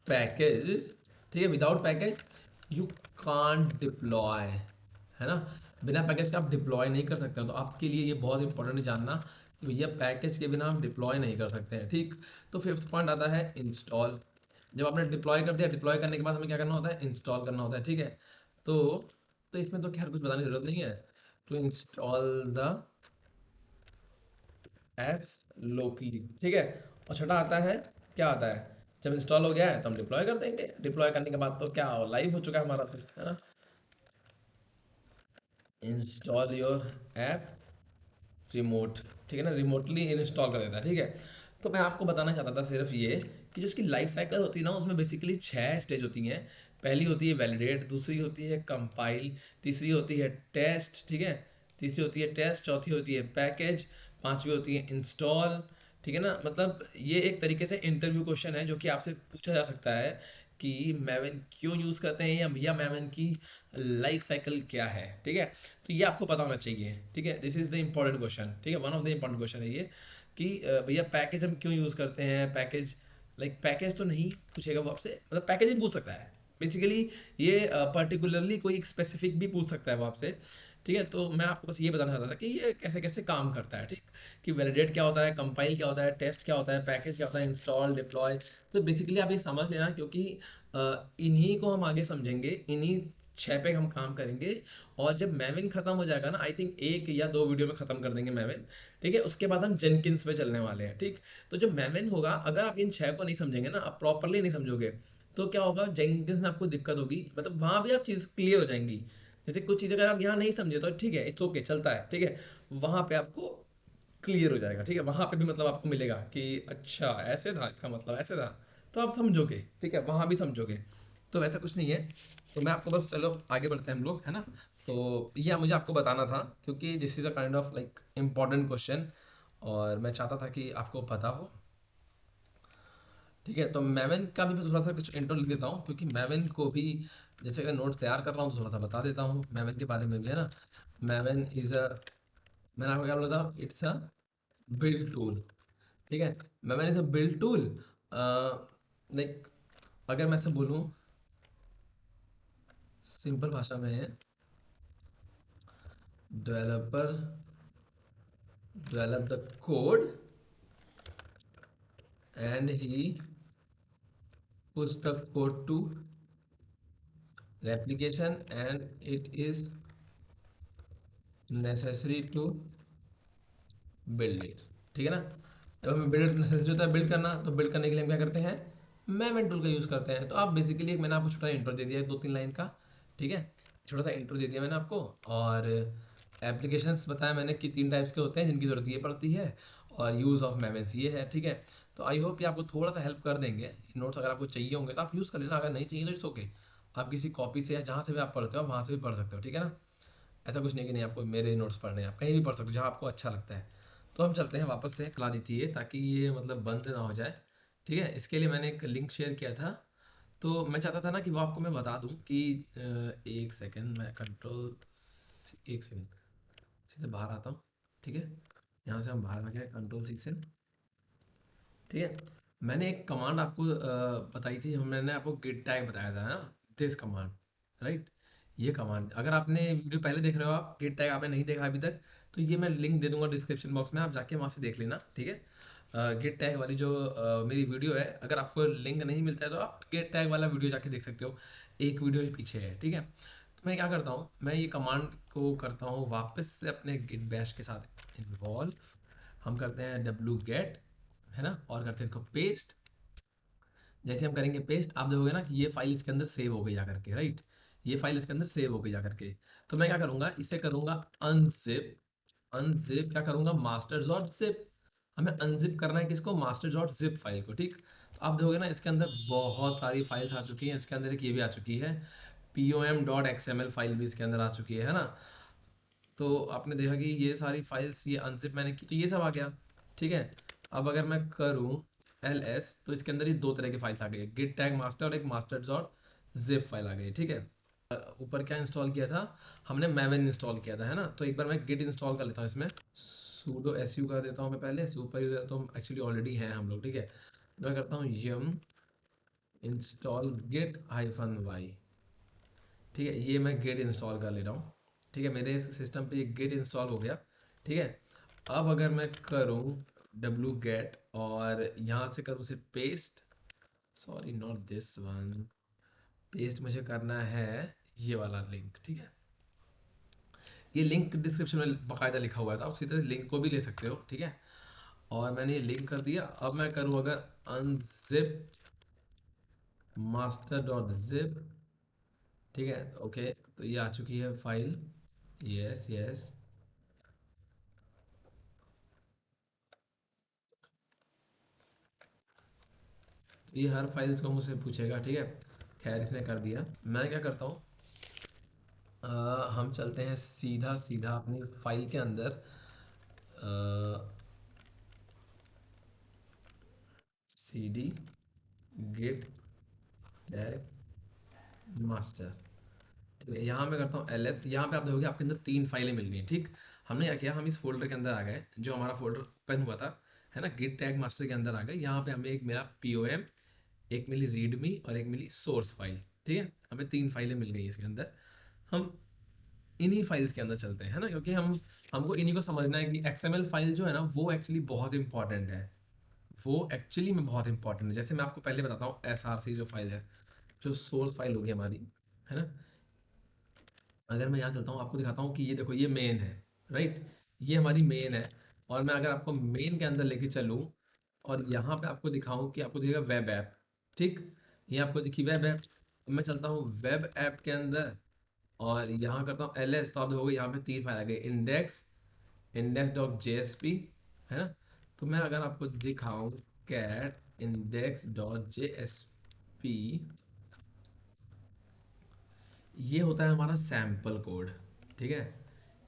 पैकेज, ठीक है, without package you can't deploy, है ना। बिना पैकेज के आप डिप्लॉय नहीं कर सकते हो। तो आपके लिए ये बहुत इंपॉर्टेंट है जानना कि भैया पैकेज के बिना आप डिप्लॉय नहीं कर सकते हैं, ठीक। तो फिफ्थ पॉइंट आता है इंस्टॉल। जब आपने डिप्लॉय कर दिया, डिप्लॉय करने के बाद हमें क्या करना होता है, इंस्टॉल करना होता है, ठीक है। तो तो इसमें तो खैर कुछ बताने की जरूरत नहीं है। To install the apps locally, ठीक है। और छठा आता है, क्या आता है, जब इंस्टॉल हो गया है तो हम डिप्लॉय कर देंगे, डिप्लॉय करने के बाद तो क्या लाइव हो चुका है हमारा फिर, है ना। इंस्टॉल योर ऐप रिमोट, ठीक है ना, रिमोटली इंस्टॉल कर देता है, ठीक है। तो मैं आपको बताना चाहता था सिर्फ ये कि जो इसकी लाइफ साइकिल होती है ना, उसमें बेसिकली 6 स्टेज होती हैं। पहली होती है वैलिडेट, दूसरी होती है कंपाइल, तीसरी होती है टेस्ट, ठीक है, तीसरी होती है टेस्ट, चौथी होती है पैकेज, पांचवी होती है इंस्टॉल, ठीक है ना। मतलब ये एक तरीके से इंटरव्यू क्वेश्चन है जो कि आपसे पूछा जा सकता है कि मैवन क्यों यूज करते हैं, या मैवन की लाइफ साइकिल क्या है, ठीक है। तो ये आपको पता होना चाहिए, ठीक है, this is the important question, ठीक है, one of the important question है ये कि भैया पैकेज हम क्यों यूज करते हैं, पैकेज लाइक पैकेज तो नहीं पूछेगा वो आपसे, मतलब पैकेज ही पूछ सकता है बेसिकली। ये पर्टिकुलरली कोई स्पेसिफिक भी पूछ सकता है वो आपसे, ठीक है। तो मैं आपको बस ये बताना चाहता था कि ये कैसे कैसे काम करता है, ठीक, कि वैलिडेट क्या होता है, कंपाइल क्या होता है, टेस्ट क्या होता है, पैकेज क्या होता है, इंस्टॉल, डिप्लॉय। तो बेसिकली आप ये समझ लेना, क्योंकि इन्हीं को हम आगे समझेंगे, इन्हीं 6 पे हम काम करेंगे। और जब मैविन खत्म हो जाएगा ना, आई थिंक 1 या 2 वीडियो में खत्म कर देंगे मैविन, ठीक है। उसके बाद हम जेनकिंस पे चलने वाले हैं, ठीक। तो जब मैविन होगा, अगर आप इन 6 को नहीं समझेंगे ना, आप प्रॉपरली नहीं समझोगे, तो क्या होगा, जेनकिंस में आपको दिक्कत होगी, मतलब वहां भी आप चीज क्लियर हो जाएंगी। जैसे कुछ चीज़ अगर आप यहाँ नहीं समझे तो ठीक है, इट्स ओके, चलता है, ठीक है। वहां पे आपको क्लियर हो जाएगा, ठीक है, वहां पे भी मतलब आपको मिलेगा कि अच्छा ऐसे था, इसका मतलब ऐसे था, तो आप समझोगे, ठीक है, वहां भी समझोगे। तो वैसा कुछ नहीं है। तो मैं आपको बस, चलो आगे बढ़ते हैं हम लोग, है ना। तो ये मुझे आपको बताना था क्योंकि this is a kind of like important question, और मैं चाहता था कि आपको पता हो, ठीक है। तो मैवन का भी मैं थोड़ा सा कुछ इंट्रो लिख देता हूँ, क्योंकि मैवन को भी जैसे अगर नोट्स तैयार कर रहा हूँ तो थोड़ा सा बता देता हूँ मैवन के बारे में भी, है ना। मैवन इज अ, मैंने आपको क्या बोला था, इट्स अ बिल्ड टूल, ठीक है। Maven is a build tool, like अगर मैं से बोलूँ सिंपल भाषा में, developer develop the code and he puts the code to replication and it is necessary to build it, ठीक है ना। जब हमें बिल्ड नेसेसरी होता है बिल्ड करना, तो बिल्ड करने के लिए हम क्या करते हैं, मैवन टूल का यूज करते हैं। तो आप बेसिकली, मैंने आपको छोटा इंट्रो दे दिया है 2-3 लाइन का, ठीक है, छोटा सा इंट्रो दे दिया मैंने आपको। और एप्लीकेशंस बताया मैंने कि 3 टाइप्स के होते हैं जिनकी जरूरत ये पड़ती है, और यूज ऑफ मैवन्स ये है, ठीक है। तो आई होप ये आपको थोड़ा सा हेल्प कर देंगे। नोट्स अगर आपको चाहिए होंगे तो आप यूज कर लेना, अगर नहीं चाहिए तो इट्स ओके, आप किसी कॉपी से या जहाँ से भी आप पढ़ते हो वहाँ से भी पढ़ सकते हो, ठीक है ना। ऐसा कुछ नहीं कि नहीं आपको मेरे नोट्स पढ़ने हैं, आप कहीं भी पढ़ सकते हो जहाँ आपको अच्छा लगता है। तो हम चलते हैं वापस से, चला दी थी ये ताकि ये मतलब बंद ना हो जाए। ठीक है, इसके लिए मैंने एक लिंक शेयर किया था। तो मैं चाहता था ना कि वो आपको मैं बता दूं कि एक सेकंड, मैं कंट्रोल, एक सेकंड से बाहर आता हूँ। ठीक है, यहाँ से हम बाहर आ गए, कंट्रोल सी से। ठीक है, मैंने एक कमांड आपको बताई थी, मैंने आपको गिट टैग बताया था ना, दिस कमांड, राइट। ये कमांड अगर आपने वीडियो पहले देख रहे हो, आप गिट टैग आपने नहीं देखा अभी तक, तो ये मैं लिंक दे दूंगा डिस्क्रिप्शन बॉक्स में, आप जाके वहाँ से देख लेना। ठीक है, गिट टैग वाली जो मेरी वीडियो है, अगर आपको लिंक नहीं मिलता है तो आप गिट टैग वाला वीडियो जाके देख सकते हो, एक वीडियो ही पीछे है। ठीक है, तो मैं क्या करता हूँ, मैं ये कमांड को करता हूँ वापस से अपने गिट बैश के साथ इन्वॉल्व। हम करते हैं डब्ल्यू गेट, है ना, और करते हैं इसको पेस्ट। जैसे हम करेंगे पेस्ट, आप देखोगे ना कि ये फाइल इसके अंदर सेव हो गई जा करके, राइट। ये फाइल इसके अंदर सेव हो गई जा करके। तो मैं क्या करूंगा, इसे करूंगा अनजिप। अनजिप क्या करूंगा, मास्टर डॉट जिप। हमें अनजिप करना है किसको, मास्टर डॉट जिप फाइल को। ठीक, तो आप देखोगे ना इसके अंदर बहुत सारी फाइल्स आ चुकी हैं। इसके अंदर एक ये भी आ चुकी है, pom.xml फाइल भी इसके अंदर आ चुकी है ना। तो आपने देखा कि ये सारी फाइल्स ये अनजिप मैंने की, तो ये सब आ गया। ठीक है, अब अगर मैं करूं ls, तो इसके अंदर ही दो तरह के फाइल्स आ गए, गिट टैग मास्टर और एक मास्टर डॉट जिप फाइल आ गई। ठीक है, ऊपर क्या इंस्टॉल किया था, हमने मैवन इंस्टॉल किया था, है ना। तो एक बार मैं गिट इंस्टॉल कर लेता हूँ इसमें, sudo su कर देता हूँ मैं पहले, ऊपर यूजर तो एक्चुअली ऑलरेडी हैं हम लोग। ठीक है, तो मैं करता हूँ yum install git hyphen y। ठीक है, ये मैं गिट इंस्टॉल कर ले रहा हूँ। ठीक है, मेरे सिस्टम पे ये गिट इंस्टॉल हो गया। ठीक है, अब अगर मैं करूँ डब्ल्यू गेट और यहाँ से करूँ उसे paste, sorry not this one, paste मुझे करना है ये वाला लिंक। ठीक है, ये लिंक डिस्क्रिप्शन में बाकायदा लिखा हुआ था, आप सीधे लिंक को भी ले सकते हो। ठीक है, और मैंने ये लिंक कर दिया। अब मैं करूँ अगर अनजिप मास्टर डॉट जिप, ठीक है, ओके, तो ये आ चुकी है फाइल, यस यस। ये हर फाइल्स को मुझसे पूछेगा। ठीक है, खैर इसने कर दिया। मैं क्या करता हूँ, हम चलते हैं सीधा सीधा अपनी फाइल के अंदर, C D git tag master. ठीक है, यहाँ मैं करता हूँ एल एस। यहाँ पे आप देखोगे आपके अंदर तीन फाइलें मिल गई। ठीक, हमने क्या किया, हम इस फोल्डर के अंदर आ गए, जो हमारा फोल्डर ओपन हुआ था, है ना, गिट टैग मास्टर के अंदर आ गए। यहाँ पे हमें एक मेरा पी ओ एम, एक मिली रीडमी और एक मिली सोर्स फाइल। ठीक है, हमें तीन फाइलें मिल गई इसके अंदर। हम इन्हीं फाइल्स के अंदर चलते हैं, है ना, क्योंकि हमको इन्हीं को समझना है कि एक्सएमएल फाइल जो है ना, वो एक्चुअली बहुत इंपॉर्टेंट है। वो एक्चुअली में बहुत इंपॉर्टेंट है। जैसे मैं आपको पहले बताता हूँ, एसआरसी जो फाइल है, जो सोर्स फाइल होगी हमारी, है ना। अगर मैं यहाँ चलता हूँ, आपको दिखाता हूँ कि ये देखो, ये मेन है, राइट, ये हमारी मेन है। और मैं अगर आपको मेन के अंदर लेके चलूँ और यहाँ पे आपको दिखाऊं कि आपको दिखेगा वेब ऐप। ठीक, ये आपको दिखी वेब ऐप। मैं चलता हूँ वेब ऐप के अंदर और यहाँ करता हूँ ls, तो आप देखोगे यहाँ पे तीन फाइल आ गए, इंडेक्स, इंडेक्स डॉट जेएसपी, है ना। तो मैं अगर आपको दिखाऊं कैट इंडेक्स डॉट जेएसपी, ये होता है हमारा सैंपल कोड। ठीक है,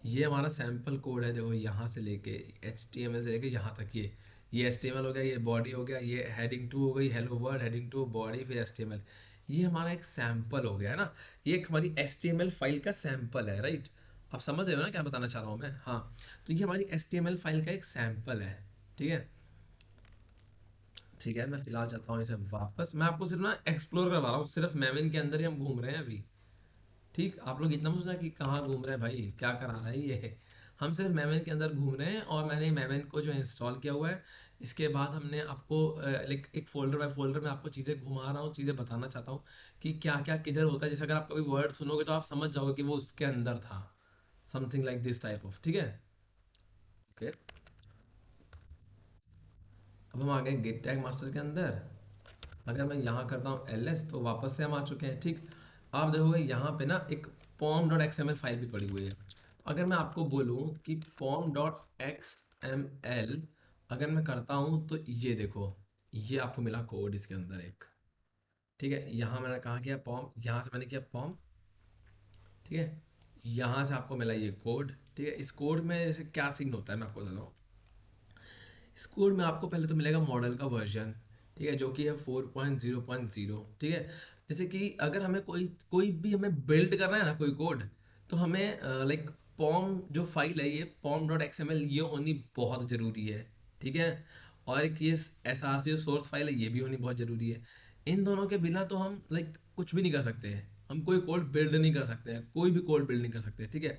ये हमारा सैंपल कोड है। देखो यहाँ से लेके HTML से लेके यहाँ तक, ये HTML हो गया, ये बॉडी हो गया, ये हेडिंग टू हो गई, hello world, heading two body, फिर HTML। ये हमारा एक सैंपल हो गया, है ना। ये एक हमारी HTML फाइल का सैंपल है, राइट। आप समझ रहे हो ना क्या बताना चाह रहा हूँ मैं, हाँ। तो ये हमारी HTML फाइल का एक सैंपल है। ठीक है, ठीक है, मैं फिलहाल चलता हूँ इसे वापस। मैं आपको सिर्फ ना एक्सप्लोर करवा रहा हूँ, सिर्फ मेवन के अंदर ही हम घूम रहे हैं अभी। ठीक, आप लोग इतना सोचना कि कहाँ घूम रहे हैं भाई, क्या करा रहा है ये। हम सिर्फ मेवन के अंदर घूम रहे हैं, और मैंने मेवन को जो इंस्टॉल किया हुआ है, इसके बाद हमने आपको लाइक एक फोल्डर बाय फोल्डर में आपको चीज़ें घुमा रहा हूँ, चीज़ें बताना चाहता हूँ कि क्या क्या किधर होता है। जैसे अगर आप कभी वर्ड सुनोगे तो आप समझ जाओगे कि वो उसके अंदर था, something like this type of. ठीक है, ओके, अब हम आ गए गिट टैग मास्टर के अंदर। अगर मैं यहाँ करता हूँ ls, तो वापस से हम आ चुके हैं। ठीक, आप देखोगे यहाँ पे ना एक pom.xml फाइल भी पड़ी हुई है। अगर मैं आपको बोलूँ कि pom.xml अगर मैं करता हूँ, तो ये देखो, ये आपको मिला कोड इसके अंदर एक। ठीक है, यहाँ मैंने कहा किया पॉम, यहाँ से मैंने किया पॉम। ठीक है, यहाँ से आपको मिला ये कोड। ठीक है, इस कोड में जैसे क्या सीन होता है मैं आपको बताता हूँ। इस कोड में आपको पहले तो मिलेगा मॉडल का वर्जन, ठीक है, जो कि है 4.0.0, ठीक है। जैसे कि अगर हमें कोई कोई भी हमें बिल्ड करना है ना कोई कोड, तो हमें लाइक पॉम जो फाइल है, ये pom.xml, ये होनी बहुत ज़रूरी है, ठीक है। और एक ये src जो सोर्स फाइल है, ये भी होनी बहुत ज़रूरी है। इन दोनों के बिना तो हम लाइक कुछ भी नहीं कर सकते हैं, हम कोई कोड बिल्ड नहीं कर सकते हैं, कोई भी कोड बिल्ड नहीं कर सकते, ठीक है।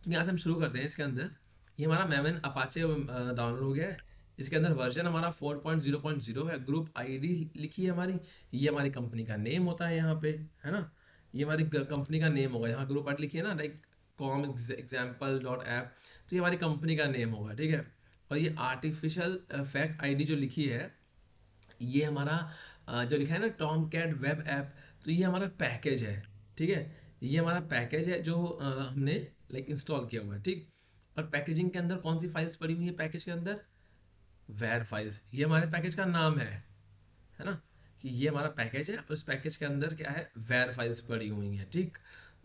तो यहाँ से हम शुरू करते हैं। इसके अंदर ये हमारा मेवन अपाचे डाउनलोड हो गया है। इसके अंदर वर्जन हमारा 4.0.0 है। ग्रुप आईडी लिखी है हमारी, ये हमारी कंपनी का नेम होता है यहाँ पे, है ना। ये हमारी कंपनी का नेम होगा, यहाँ ग्रुप आईडी लिखी है ना, like com example dot app, तो ये हमारी कंपनी का नेम होगा, ठीक है। और ये आर्टिफिशियल फैक्ट आईडी जो लिखी है, ये हमारा जो लिखा है ना टॉम कैट वेब ऐप, तो ये हमारा पैकेज है, ठीक है। ये हमारा पैकेज है जो हमने लाइक इंस्टॉल किया हुआ है, ठीक। और पैकेजिंग के अंदर कौन सी फाइल्स पड़ी हुई है पैकेज के अंदर? वेर फाइल्स, ये हमारे पैकेज का नाम है ना, कि ये हमारा पैकेज है। उस पैकेज के अंदर क्या है, वेर फाइल्स पड़ी हुई हैं, ठीक।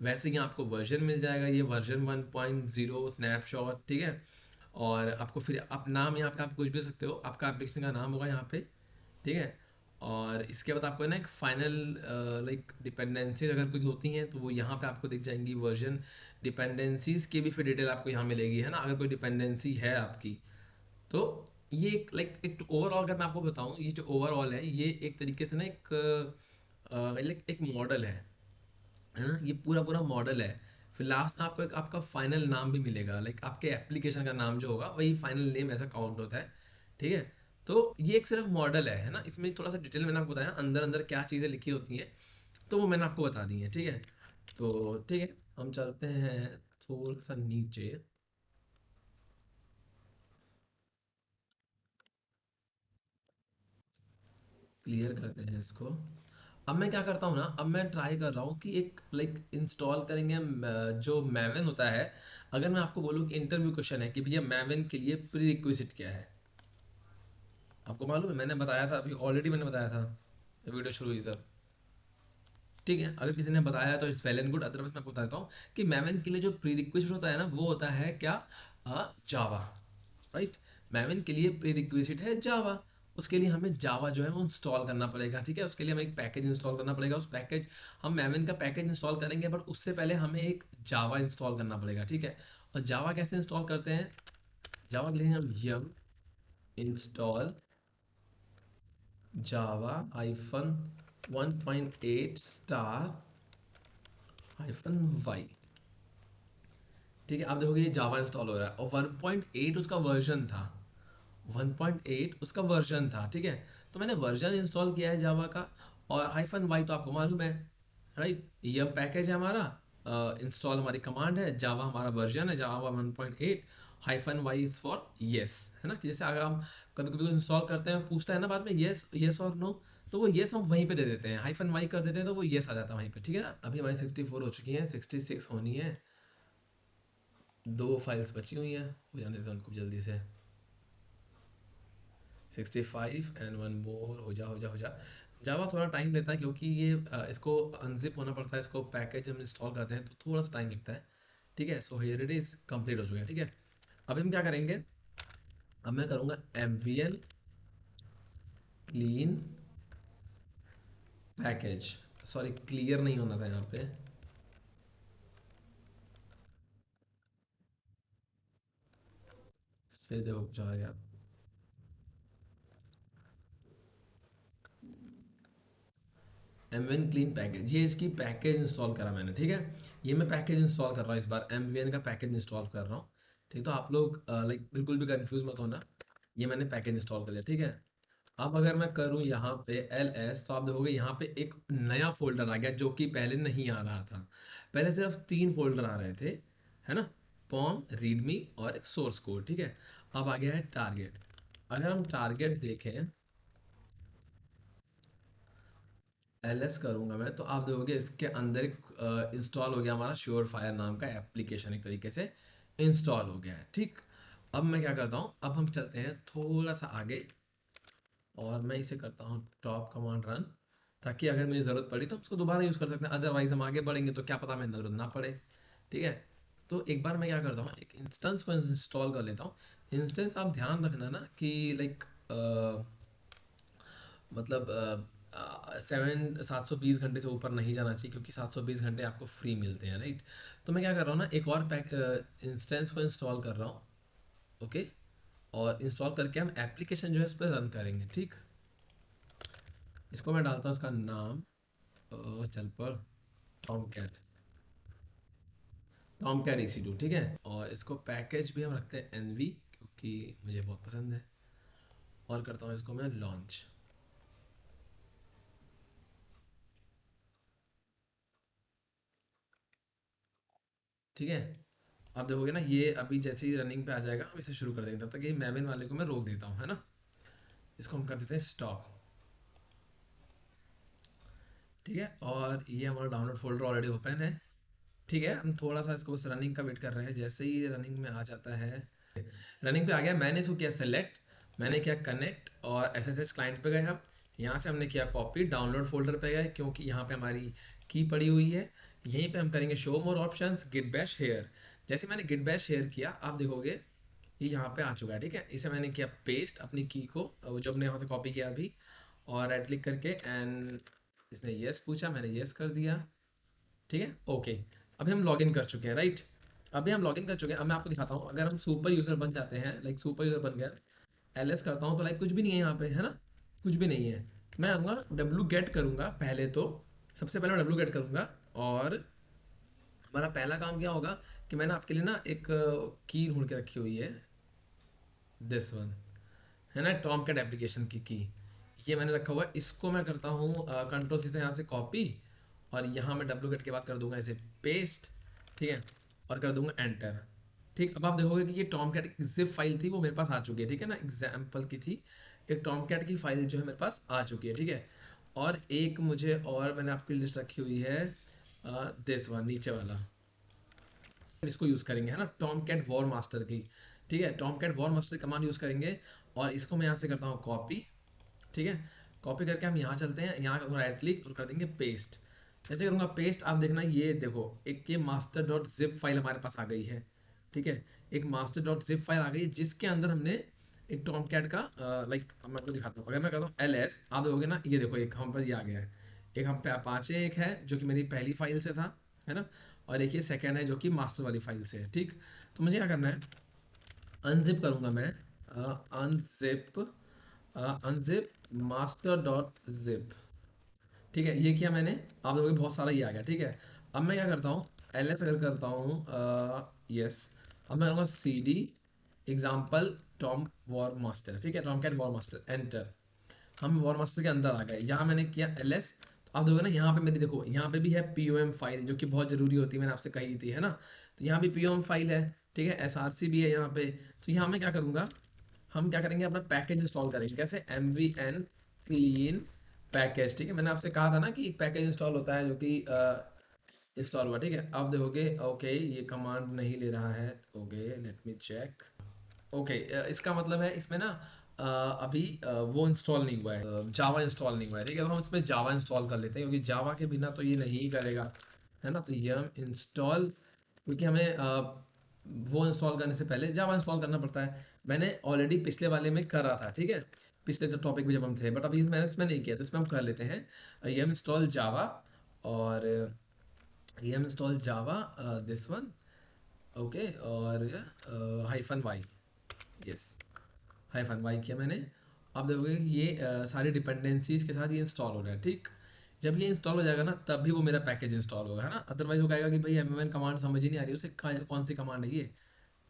वैसे ही आपको वर्जन मिल जाएगा, ये वर्जन 1.0 स्नैपशॉट, ठीक है। और आपको फिर आप नाम यहाँ पे आप कुछ भी सकते हो, आपका एप्लीकेशन का नाम होगा यहाँ पे, ठीक है। और इसके बाद आपको ना एक फाइनल लाइक डिपेंडेंसीज अगर कुछ होती हैं तो वो यहाँ पे आपको दिख जाएंगी। वर्जन डिपेंडेंसीज की भी फिर डिटेल आपको यहाँ मिलेगी, है ना, अगर कोई डिपेंडेंसी है आपकी। तो ये एक लाइक एक ओवरऑल अगर मैं आपको बताऊं, ये जो ओवरऑल है, ये एक तरीके से ना एक लाइक एक मॉडल है ना, ये पूरा पूरा मॉडल है। फिर लास्ट में आपको एक आपका फाइनल नाम भी मिलेगा, लाइक आपके एप्लीकेशन का नाम जो होगा वही फाइनल नेम ऐसा काउंट होता है, ठीक है। तो ये एक सिर्फ मॉडल है ना, इसमें थोड़ा सा डिटेल मैंने आपको बताया अंदर अंदर क्या चीज़ें लिखी होती हैं, तो वो मैंने आपको बता दी है, ठीक है। तो ठीक है, हम चलते हैं थोड़ा सा नीचे, क्लियर करते हैं इसको। अब मैं क्या करता हूँ ना, अब मैं ट्राई कर रहा हूँ कि एक लाइक इंस्टॉल करेंगे जो मैवन होता है। अगर मैं आपको बोलूँ कि इंटरव्यू क्वेश्चन है कि भैया मैवन के लिए प्री रिक्विजिट क्या है, आपको मालूम है, मैंने बताया था अभी ऑलरेडी, मैंने बताया था वीडियो शुरू हुई तब, ठीक है। अगर किसी ने बताया तो it's well and good, otherwise मैं आपको बताता हूँ कि मैवन के लिए जो प्री रिक्विजिट होता है ना, वो होता है क्या, जावा, राइट। मैवन के लिए प्री रिक्विजिट है जावा। उसके लिए हमें जावा जो है वो इंस्टॉल करना पड़ेगा, ठीक है। उसके लिए हमें एक पैकेज इंस्टॉल करना पड़ेगा। उस पैकेज, हम मैवन का पैकेज इंस्टॉल करेंगे, बट उससे पहले हमें एक जावा इंस्टॉल करना पड़ेगा, ठीक है। और जावा कैसे इंस्टॉल करते हैं? जावा के लिए हम यम इंस्टॉल जावा आइफन 1.8 स्टार हाइफन वाई, ठीक है। आप देखोगे ये जावा इंस्टॉल हो रहा है, और 1.8 उसका वर्जन था, 1.8 उसका वर्जन था, ठीक है। तो मैंने वर्जन इंस्टॉल किया है जावा का। और हाइफन वाई तो आपको मालूम है, राइट, ये पैकेज है हमारा। इंस्टॉल हमारी कमांड है, जावा हमारा वर्जन है Java 1.8, hyphen Y is for yes, है ना। कि जैसे अगर हम कभी कभी इंस्टॉल करते हैं, पूछता है ना बाद में यस यस और नो, तो वो यस हम वहीं पे दे देते हैं, हाइफन वाई कर देते हैं, तो वो यस आ जाता है वहीं पे, ठीक है ना। अभी हमारी 64 हो चुकी है, 66 होनी है, दो फाइल्स बची हुई हैं, हो जाने देते हैं उनको जल्दी से। 65 एंड वन मोर, हो जा। जावा थोड़ा टाइम लेता है, क्योंकि ये इसको अनजिप होना पड़ता है, इसको पैकेज हम इंस्टॉल करते हैं तो थोड़ा सा टाइम लगता है, ठीक है। So here it is complete हो चुका है, ठीक है। अब हम क्या करेंगे, अब मैं करूँगा mvn clean package, sorry clear नहीं होना था यहाँ पे, फिर देखो कुछ आ गया। mvn क्लीन पैकेज, ये इसकी पैकेज इंस्टॉल करा मैंने, ठीक है। ये मैं पैकेज इंस्टॉल कर रहा हूँ इस बार, mvn का पैकेज इंस्टॉल कर रहा हूँ, ठीक। तो आप लोग लाइक बिल्कुल भी कंफ्यूज मत होना, ये मैंने पैकेज इंस्टॉल कर लिया, ठीक है। अब अगर मैं करूँ यहाँ पे ls, तो आप देखोगे यहाँ पे एक नया फोल्डर आ गया, जो कि पहले नहीं आ रहा था। पहले सिर्फ 3 फोल्डर आ रहे थे, है ना, पॉम, रीडमी और एक सोर्स कोड, ठीक है। अब आ गया है टारगेट। अगर हम टारगेट देखें, ls करूंगा मैं, तो आप देखोगे इसके अंदर एक इंस्टॉल हो गया हमारा श्योर फायर नाम का एप्लीकेशन, एक तरीके से इंस्टॉल हो गया है, ठीक। अब मैं क्या करता हूँ, अब हम चलते हैं थोड़ा सा आगे, और मैं इसे करता हूँ टॉप कमांड रन, ताकि अगर मुझे ज़रूरत पड़ी तो हम उसको दोबारा यूज़ कर सकते हैं, अदरवाइज हम आगे बढ़ेंगे तो क्या पता हमें ज़रूरत ना पड़े, ठीक है। तो एक बार मैं क्या करता हूँ, एक इंस्टेंस को इंस्टॉल कर लेता हूँ। इंस्टेंस आप ध्यान रखना ना कि लाइक मतलब 720 घंटे से ऊपर नहीं जाना चाहिए, क्योंकि 720 घंटे आपको फ्री मिलते हैं, राइट। तो मैं क्या कर रहा हूँ ना, एक और पैक इंस्टेंस को इंस्टॉल कर रहा हूँ। ओके। और इंस्टॉल करके हम एप्लीकेशन जो है उस पर रन करेंगे, ठीक। इसको मैं डालता हूँ, इसका नाम चल पर Tom cat, Tom cat EC2, ठीक है। और इसको पैकेज भी हम रखते हैं एनवी, क्योंकि मुझे बहुत पसंद है। और करता हूँ इसको मैं लॉन्च, ठीक है। आप देखोगे ना, ये अभी जैसे ही रनिंग पे आ जाएगा हम इसे शुरू कर देंगे। तब तक ये मैमिन वाले को मैं रोक देता हूँ, है ना। इसको हम कर देते हैं स्टॉप, ठीक है। और ये हमारा डाउनलोड फोल्डर ऑलरेडी ओपन है, ठीक है। हम थोड़ा सा इसको उस रनिंग का वेट कर रहे हैं। जैसे ही रनिंग में आ जाता है, रनिंग पे आ गया, मैंने इसको किया सेलेक्ट, मैंने किया कनेक्ट, और SSH क्लाइंट पे गए हम। यहाँ से हमने किया कॉपी, डाउनलोड फोल्डर पे गए, क्योंकि यहाँ पे हमारी की पड़ी हुई है। यहीं पे हम करेंगे show more options, git bash here. जैसे मैंने गिट बैश शेयर किया, आप देखोगे ये यहाँ पे आ चुका है, ठीक है। इसे मैंने किया पेस्ट अपनी की को, जो हमने यहाँ से कॉपी किया अभी, और राइट क्लिक करके एंड इसने यस पूछा, मैंने यस कर दिया, ठीक है। ओके, अभी हम लॉगिन कर चुके हैं, राइट। अभी हम लॉगिन कर चुके हैं। अब मैं आपको दिखाता हूँ, अगर हम सुपर यूजर बन जाते हैं, लाइक सुपर यूजर बन गया, LS करता हूँ, तो लाइक कुछ भी नहीं है यहाँ पे, है ना, कुछ भी नहीं है। मैं आऊँगा डब्ल्यू गेट करूँगा पहले तो, सबसे पहले मैं डब्ल्यू गेट करूँगा। और हमारा पहला काम क्या होगा कि मैंने आपके लिए ना एक की ढूंढ के रखी हुई है, दिस वन, है ना, टॉम कैट एप्लीकेशन की ये मैंने रखा हुआ है। इसको मैं करता हूँ कंट्रोल C से यहाँ से कॉपी, और यहाँ मैं डब्ल्यू गेट के बाद कर दूंगा इसे पेस्ट, ठीक है। और कर दूंगा एंटर, ठीक। अब आप देखोगे कि ये टॉम कैट की जिप फाइल थी, वो मेरे पास आ चुकी है, ठीक है ना, एग्जाम्पल की थी। एक टॉम कैट की फाइल जो है मेरे पास आ चुकी है, ठीक है। और एक मुझे और मैंने आपकी लिस्ट रखी हुई है, दिस वन नीचे वाला, इसको यूज करेंगे, है ना, टॉम कैट वॉर मास्टर की, ठीक है। Tomcat war master command use करेंगे। और इसको मैं यहाँ से करता हूँ कॉपी, ठीक है। कॉपी करके हम यहाँ चलते हैं, यहाँ करूँगा राइट क्लिक और कर देंगे पेस्ट। जैसे करूँगा पेस्ट, आप देखना ये देखो, एक ये मास्टर डॉट जिप फाइल हमारे पास आ गई है, ठीक है। एक मास्टर डॉट जिप फाइल आ गई है, जिसके अंदर हमने एक टॉम कैट का लाइक मैं आपको दिखाता हूँ। अगर मैं कहता हूँ LS, आप देखोगे ना, ये देखो एक हम पर ये आ गया है। एक हम पे अपाचे एक है जो कि मेरी पहली फाइल से था, है ना। और एक ये सेकेंड है जो कि मास्टर वाली फाइल से है, ठीक। तो मुझे क्या करना है, अनजिप करूंगा मैं, unzip, unzip master dot zip, ठीक है। ये किया मैंने, आप देखोगे बहुत सारा ये आ गया, ठीक है। अब मैं क्या करता हूँ, LS अगर करता हूँ, यस, अब मैं करूँगा CD example Tom war master, ठीक है, Tomcat war master, enter. हम वॉर मास्टर के अंदर आ गए, यहाँ मैंने किया LS। तो आप देखो ना, यहाँ पे मेरी देखो, यहाँ पे भी है POM फाइल, जो कि बहुत जरूरी होती है, मैंने आपसे कही थी, है ना। तो यहाँ भी POM फाइल है, ठीक है। SRC भी है यहाँ पे। तो यहाँ मैं क्या करूँगा, हम क्या करेंगे, अपना पैकेज इंस्टॉल करेंगे। कैसे, MVN क्लीन पैकेज, ठीक है। मैंने आपसे कहा था ना कि एक पैकेज इंस्टॉल होता है जो कि इंस्टॉल हुआ, ठीक है। आप देखोगे ओके, ये कमांड नहीं ले रहा है, okay let me check. Okay, इसका मतलब है इसमें ना अभी वो इंस्टॉल नहीं हुआ है, जावा इंस्टॉल नहीं हुआ है, ठीक है। तो हम इसमें जावा इंस्टॉल कर लेते हैं, क्योंकि जावा के बिना तो ये नहीं करेगा, है ना। तो ये हम इंस्टॉल, क्योंकि हमें वो इंस्टॉल करने से पहले जावा इंस्टॉल करना पड़ता है। मैंने ऑलरेडी पिछले वाले में करा था, ठीक है, पिछले तो टॉपिक में जब हम थे, बट अभी मैंने इसमें नहीं किया, तो इसमें हम कर लेते हैं ये इंस्टॉल जावा। और ये install Java this one, okay. और -y, यस, -y किया मैंने। आप देखोगे कि ये सारी डिपेंडेंसीज के साथ ये इंस्टॉल हो रहा है, ठीक। जब ये इंस्टॉल हो जाएगा ना, तब भी वो मेरा पैकेज इंस्टॉल होगा, है ना। अदरवाइज वो कहेगा कि भाई mvn कमांड समझ ही नहीं आ रही, उसे कौन सी कमांड है ये।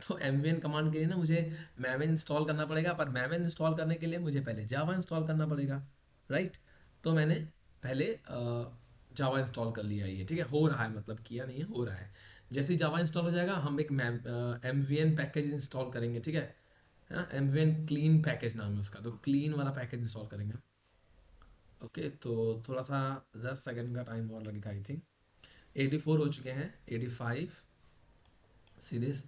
तो mvn कमांड के लिए ना मुझे maven इंस्टॉल करना पड़ेगा, पर maven इंस्टॉल करने के लिए मुझे पहले जावा इंस्टॉल करना पड़ेगा, राइट। तो मैंने पहले जावा इंस्टॉल कर लिया, ये ठीक है, हो रहा है, मतलब किया नहीं है, हो रहा है। जैसे ही जावा इंस्टॉल हो जाएगा, हम एक mvn पैकेज इंस्टॉल करेंगे, ठीक है ना। mvn क्लीन पैकेज नाम है उसका, तो क्लीन वाला पैकेज इंस्टॉल करेंगे। ओके, तो थोड़ा सा 10 सेकंड का टाइम और लगेगा आई थिंक। 84 हो चुके हैं, 85 सीरीज,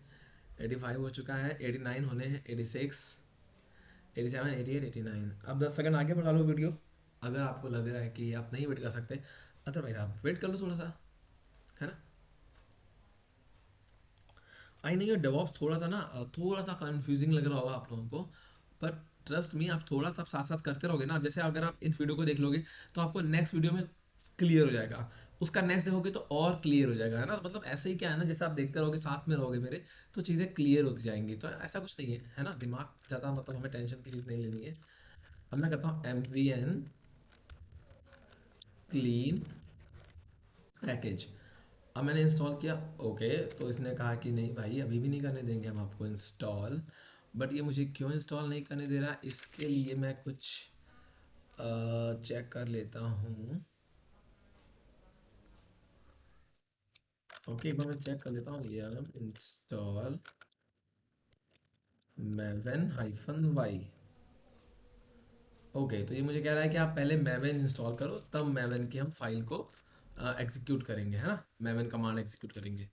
85 हो चुका है, 89 होने हैं, 86, 87, 88, 89। अब 10 सेकंड आगे बढ़ा लो वीडियो, अगर आपको लग रहा है कि आप नहीं वेट कर सकते, अदरवाइज आप वेट कर लो थोड़ा सा, है ना। आई नहीं, डेवॉप्स थोड़ा सा ना थोड़ा सा कंफ्यूजिंग लग रहा होगा आप लोगों को, पर ट्रस्ट मी, आप थोड़ा सा साथ साथ करते रहोगे ना, जैसे अगर आप इन वीडियो को देख लोगे तो आपको नेक्स्ट वीडियो में क्लियर हो जाएगा, उसका नेक्स्ट देखोगे तो और क्लियर हो जाएगा, है ना। मतलब ऐसे ही क्या है ना, जैसे आप देखते रहोगे साथ में रहोगे मेरे, तो चीज़ें क्लियर होती जाएंगी। तो ऐसा कुछ नहीं है, है ना, दिमाग ज़्यादा मतलब हमें टेंशन की चीज़ नहीं लेनी है। अब मैं करता हूँ MVN क्लीन पैकेज। अब मैंने इंस्टॉल किया, ओके, तो इसने कहा कि नहीं भाई अभी भी नहीं करने देंगे हम आपको इंस्टॉल। बट ये मुझे क्यों इंस्टॉल नहीं करने दे रहा, इसके लिए मैं कुछ चेक कर लेता हूँ। ओके, एक बार मैं चेक कर लेता हूँ, ये इंस्टॉल maven -y। ओके, तो ये मुझे कह रहा है कि आप पहले maven इंस्टॉल करो, तब maven की हम फाइल को एग्जीक्यूट करेंगे, है ना, maven कमांड एग्जीक्यूट करेंगे।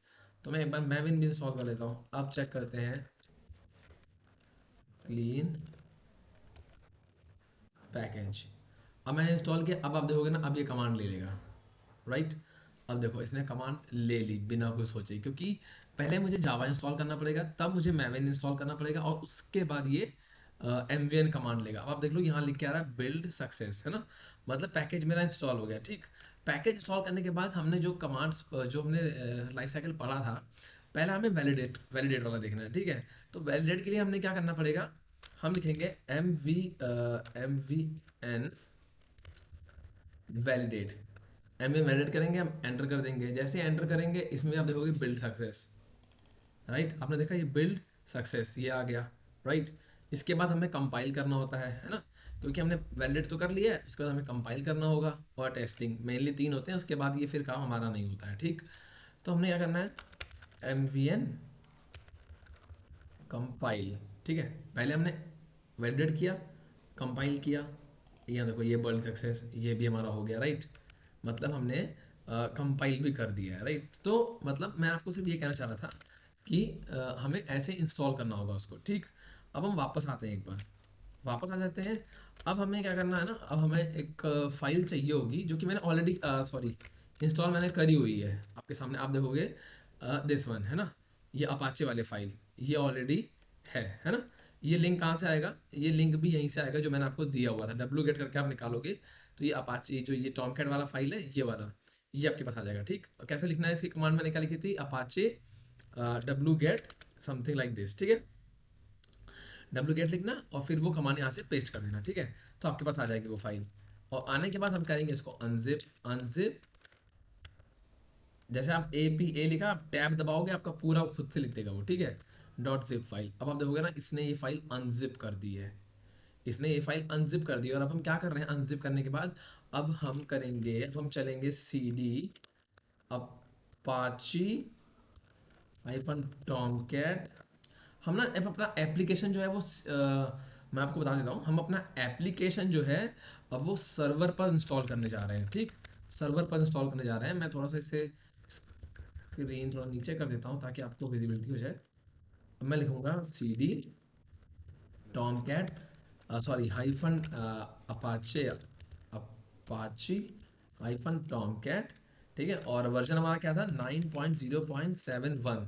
तो मैं एक बार maven भी इंस्टॉल कर लेता हूँ। अब चेक करते हैं क्लीन पैकेज। अब मैंने इंस्टॉल किया, अब आप देखोगे ना, अब ये कमांड ले लेगा, राइट। अब देखो इसने कमांड ले ली बिना कुछ सोचे, क्योंकि पहले मुझे जावा इंस्टॉल करना पड़ेगा, तब मुझे maven इंस्टॉल करना पड़ेगा, और उसके बाद ये mvn कमांड लेगा। अब आप देख लो यहाँ लिख के आ रहा है बिल्ड सक्सेस, है ना, मतलब पैकेज मेरा इंस्टॉल हो गया, ठीक। पैकेज इंस्टॉल करने के बाद हमने जो कमांड्स जो हमने लाइफ साइकिल पढ़ा था, पहले हमें वैलिडेट वैलिडेट वाला देखना है, ठीक है। तो वैलिडेट के लिए हमने क्या करना पड़ेगा, हम लिखेंगे mvn validate. M A validate करेंगे, हम एंटर कर देंगे, जैसे एंटर करेंगे इसमें आप देखोगे बिल्ड सक्सेस, राइट। आपने देखा ये बिल्ड सक्सेस ये आ गया, राइट। इसके बाद हमें कंपाइल करना होता है ना, क्योंकि हमने वैलिडेट तो कर लिया है, इसके बाद हमें कंपाइल करना होगा और टेस्टिंग, मेनली तीन होते हैं, उसके बाद ये फिर काम हमारा नहीं होता है, ठीक। तो हमने क्या करना है, MVN कंपाइल, ठीक है। पहले हमने वैलिडेट किया, कंपाइल किया, यहाँ देखो ये बर्ड सक्सेस ये भी हमारा हो गया, राइट। मतलब हमने कंपाइल भी कर दिया है, राइट। तो मतलब मैं आपको सिर्फ ये कहना चाह रहा था कि हमें ऐसे इंस्टॉल करना होगा उसको, ठीक। अब हम वापस आते हैं, एक बार वापस आ जाते हैं। अब हमें क्या करना है ना, अब हमें एक फाइल चाहिए होगी, जो कि मैंने ऑलरेडी सॉरी इंस्टॉल मैंने करी हुई है, आपके सामने आप देखोगे दिस वन, है ना, ये अपाचे वाले फाइल, ये ऑलरेडी है ना। ये लिंक कहाँ से आएगा, ये लिंक भी यहीं से आएगा जो मैंने आपको दिया हुआ था, डब्ल्यू गेट करके आप निकालोगे तो ये अपाचे जो ये टॉमकैट वाला फाइल है, ये वाला, ये आपके पास आ जाएगा, ठीक। और कैसे लिखना है, इसकी कमांड मैंने क्या लिखी थी, Apache W get something like this, ठीक है। डब्ल्यू गेट लिखना और फिर वो कमांड यहाँ से पेस्ट कर देना, ठीक है। तो आपके पास आ जाएगी वो फाइल, और आने के बाद हम करेंगे इसको अनजिप। अनजिप, जैसे आप ए लिखा, आप टैब दबाओगे, आपका पूरा खुद से लिख देगा वो, ठीक है। डॉट जिप फाइल, अब आप देखोगे ना इसने ये फाइल अनजिप कर दी है, इसने ये फाइल अनजिप कर दी है। और अब हम क्या कर रहे हैं, अनजिप करने के बाद अब हम करेंगे, अब हम चलेंगे cd अपाची टॉमकैट। हम ना अब अपना एप्लीकेशन जो है वो मैं आपको बता देता हूँ, हम अपना एप्लीकेशन जो है अब वो सर्वर पर इंस्टॉल करने जा रहे हैं, ठीक। सर्वर पर इंस्टॉल करने जा रहे हैं। मैं थोड़ा सा इसे स्क्रीन थोड़ा नीचे कर देता हूँ ताकि आपको विजिबिलिटी हो जाए। अब मैं लिखूंगा cd Tomcat sorry hyphen Apache Apache hyphen Tomcat, ठीक है। और वर्जन हमारा क्या था, 9.0.71,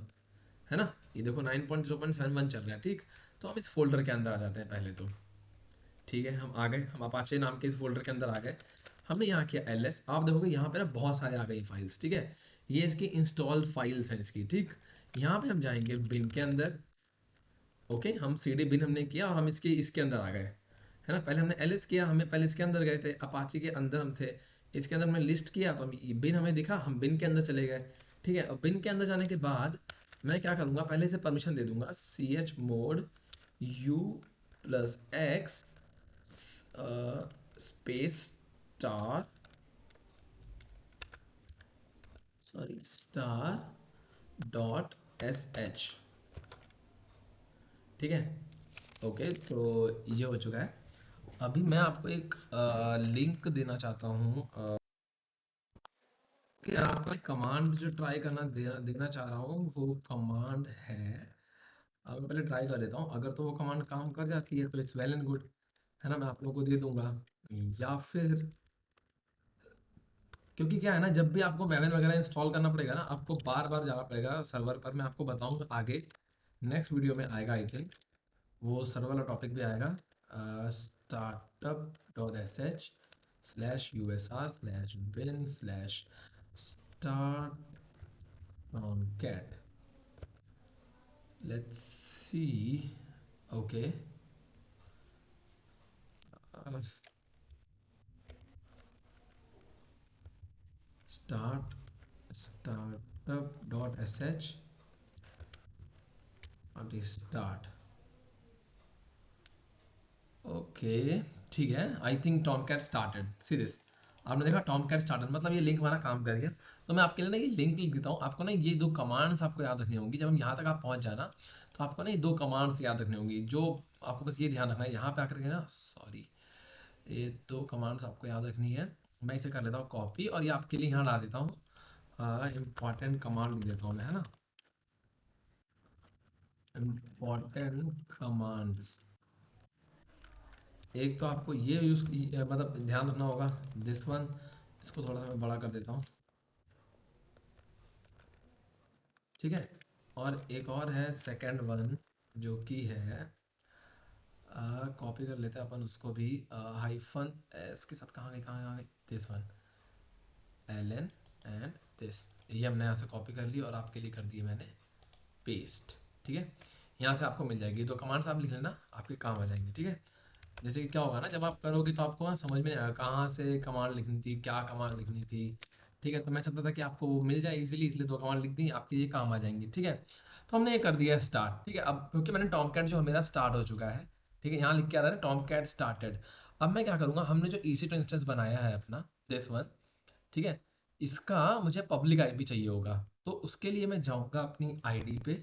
है ना। ये देखो 9.0.71 चल रहा है, ठीक। तो हम इस फोल्डर के अंदर आ जाते हैं पहले तो, ठीक है। हम आ गए, हम अपाचे नाम के इस फोल्डर के अंदर आ गए। हमने यहाँ किया ls, आप देखोगे यहाँ पे ना बहुत सारे आ गए फाइल्स, ठीक है। ये इसकी इंस्टॉल फाइल्स हैं इसकी, ठीक। यहाँ पे हम जाएंगे बिन के अंदर, ओके। हम cd बिन हमने किया और हम इसके इसके अंदर आ गए, है ना। पहले हमने ls किया, हमें पहले इसके अंदर गए थे, अपाची के अंदर हम थे, इसके अंदर हमने लिस्ट किया, तो हम बिन हमें दिखा, हम बिन के अंदर चले गए, ठीक है। और बिन के अंदर जाने के बाद मैं क्या करूंगा, पहले से परमिशन दे दूंगा, chmod u plus x space star sorry star dot S H, ठीक है। ओके, तो ये हो चुका है। अभी मैं आपको एक लिंक देना चाहता हूँ, कि आपको एक कमांड जो ट्राई करना देना चाह रहा हूँ, वो कमांड है, अब मैं पहले ट्राई कर देता हूँ, अगर तो वो कमांड काम कर जाती है तो इट्स वेल एंड गुड, है ना, मैं आप लोगों को दे दूंगा। या फिर क्योंकि क्या है ना, जब भी आपको मेवन वगैरह इंस्टॉल करना पड़ेगा ना, आपको बार बार जाना पड़ेगा सर्वर पर। मैं आपको बताऊंगा आगे, नेक्स्ट वीडियो में आएगा आई थिंक, वो सर्वर वाला टॉपिक भी आएगा। startup dot S H slash U S R slash bin slash start cat, let's see. Okay, start startup dot S H start. Okay, ठीक है, I think Tomcat started see this. आपने देखा Tom cat started, मतलब ये link हमारा काम कर गया। तो मैं आपके लिए ना ये लिंक लिख देता हूँ आपको ना, ये दो कमांड्स आपको याद रखनी होंगी। जब हम यहाँ तक आप पहुँच जाना, तो आपको ना ये दो कमांड्स याद रखनी होंगी, जो आपको बस ये ध्यान रखना है यहाँ पे आकर के ना, सॉरी, ये दो कमांड्स आपको याद रखनी है। मैं इसे कर लेता हूँ कॉपी, और ये आपके लिए यहाँ डाल देता हूँ, इम्पॉर्टेंट कमांड लिख देता हूँ मैं, है ना, इम्पॉर्टेंट कमांड्स। एक तो आपको ये यूज मतलब ध्यान रखना होगा, दिस वन, इसको थोड़ा सा मैं बड़ा कर देता हूँ, ठीक है। और एक और है सेकंड वन, जो कि है, कॉपी कर लेते हैं अपन उसको भी, हाइफन एस के साथ, कहाँ गई, this one, L N and this. ये हमने यहाँ से कॉपी कर ली और आपके लिए कर दिए मैंने पेस्ट, ठीक है। यहाँ से आपको मिल जाएगी, तो कमांड्स आप लिख लेना, आपके काम आ जाएंगे, ठीक है। जैसे कि क्या होगा ना, जब आप करोगे तो आपको ना समझ में नहीं आएगा कहाँ से कमांड लिखनी थी, क्या कमांड लिखनी थी, ठीक है। तो मैं चाहता था कि आपको वो मिल जाए इजीली, इसलिए दो कमांड लिख दी, आपके ये काम आ जाएंगी, ठीक है। तो हमने ये कर दिया स्टार्ट, ठीक है। अब क्योंकि मैंने टॉम कैट जो मेरा स्टार्ट हो चुका है, ठीक है, यहाँ लिख के आ रहा है टॉम कैट स्टार्टेड। अब मैं क्या करूँगा, हमने जो EC2 इंस्टेंस बनाया है अपना, दिस वन, ठीक है, इसका मुझे पब्लिक आईपी चाहिए होगा। तो उसके लिए मैं जाऊँगा अपनी आईडी पे।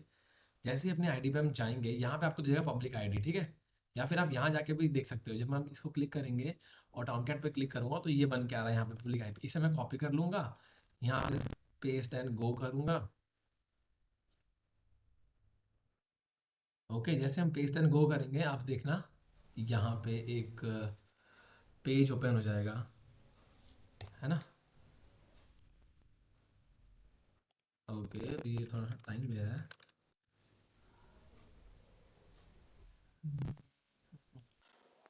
जैसे ही अपने आईडी पे हम जाएंगे, यहाँ पे आपको दिखेगा पब्लिक आईडी, ठीक है। या फिर आप यहाँ जाके भी देख सकते हो, जब हम इसको क्लिक करेंगे और टॉमकैट पे क्लिक करूंगा, तो ये बन के आ रहा है यहाँ पे पब्लिक आईपी। इसे मैं कॉपी कर लूंगा, यहाँ पे पेस्ट एंड गो करूंगा। ओके, जैसे हम पेस्ट एंड गो करेंगे, आप देखना यहाँ पे एक पेज ओपन हो जाएगा, है ना। ओके, तो ये थोड़ा सा टाइम भी है।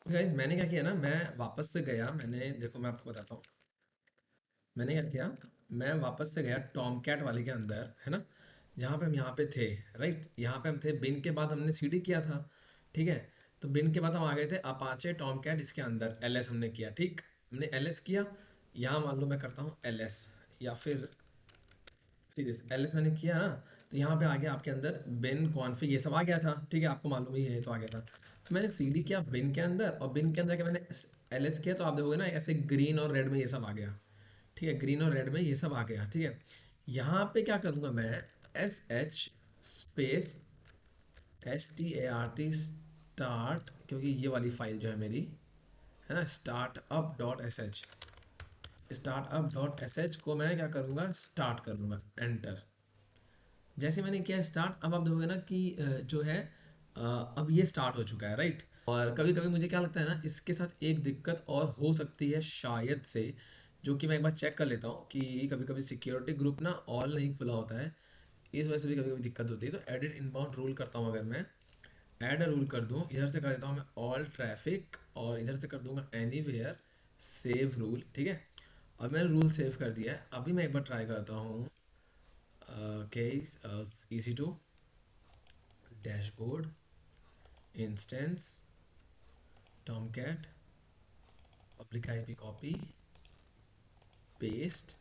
गाइज मैंने क्या किया ना, मैं वापस से गया, मैंने देखो मैं आपको बताता हूँ, मैंने क्या किया, मैं वापस से गया टॉम कैट वाले के अंदर, है ना, जहाँ पे हम यहाँ पे थे, राइट, यहाँ पे हम थे, बिन के बाद हमने सीडी किया था, ठीक है। तो बिन के बाद हम आ गए थे अपाचे टॉम कैट, इसके अंदर एलएस हमने किया, ठीक, हमने एलएस किया। यहाँ मान लो मैं करता हूँ एलएस, या फिर सीरीज एलएस मैंने किया ना, तो यहाँ पे आ गया आपके अंदर बिन कॉन्फ़िग, ये सब आ गया था, ठीक है, आपको मालूम ही है, ये तो आ गया था। फिर मैंने सीडी किया बिन के अंदर, और बिन के अंदर के मैंने एलएस किया, तो आप देखोगे ना ऐसे ग्रीन और रेड में ये सब आ गया, ठीक है, ग्रीन और रेड में ये सब आ गया, ठीक है। यहाँ पे क्या करूँगा मैं, S H space START start, क्योंकि ये वाली फाइल जो है मेरी, है ना, startup.sh को मैं क्या करूँगा, स्टार्ट कर दूंगा, एंटर। जैसे मैंने किया स्टार्ट, अब आप देखोगे ना कि जो है अब ये स्टार्ट हो चुका है, राइट। और कभी कभी मुझे क्या लगता है ना, इसके साथ एक दिक्कत और हो सकती है शायद से, जो कि मैं एक बार चेक कर लेता हूँ, कि कभी कभी सिक्योरिटी ग्रुप ना ऑल नहीं खुला होता है, इस वजह से भी कभी कभी दिक्कत होती है। तो एडिट इनबाउंड रूल करता हूँ, अगर मैं ऐड रूल कर दूँ, इधर से कर देता हूँ मैं ऑल ट्रैफिक, और इधर से कर दूंगा एनीवेयर सेव रूल, ठीक है। अब मैंने रूल सेव कर दिया है, अभी मैं एक बार ट्राई करता हूँ, okay, EC2 dashboard instance Tomcat public IP copy paste,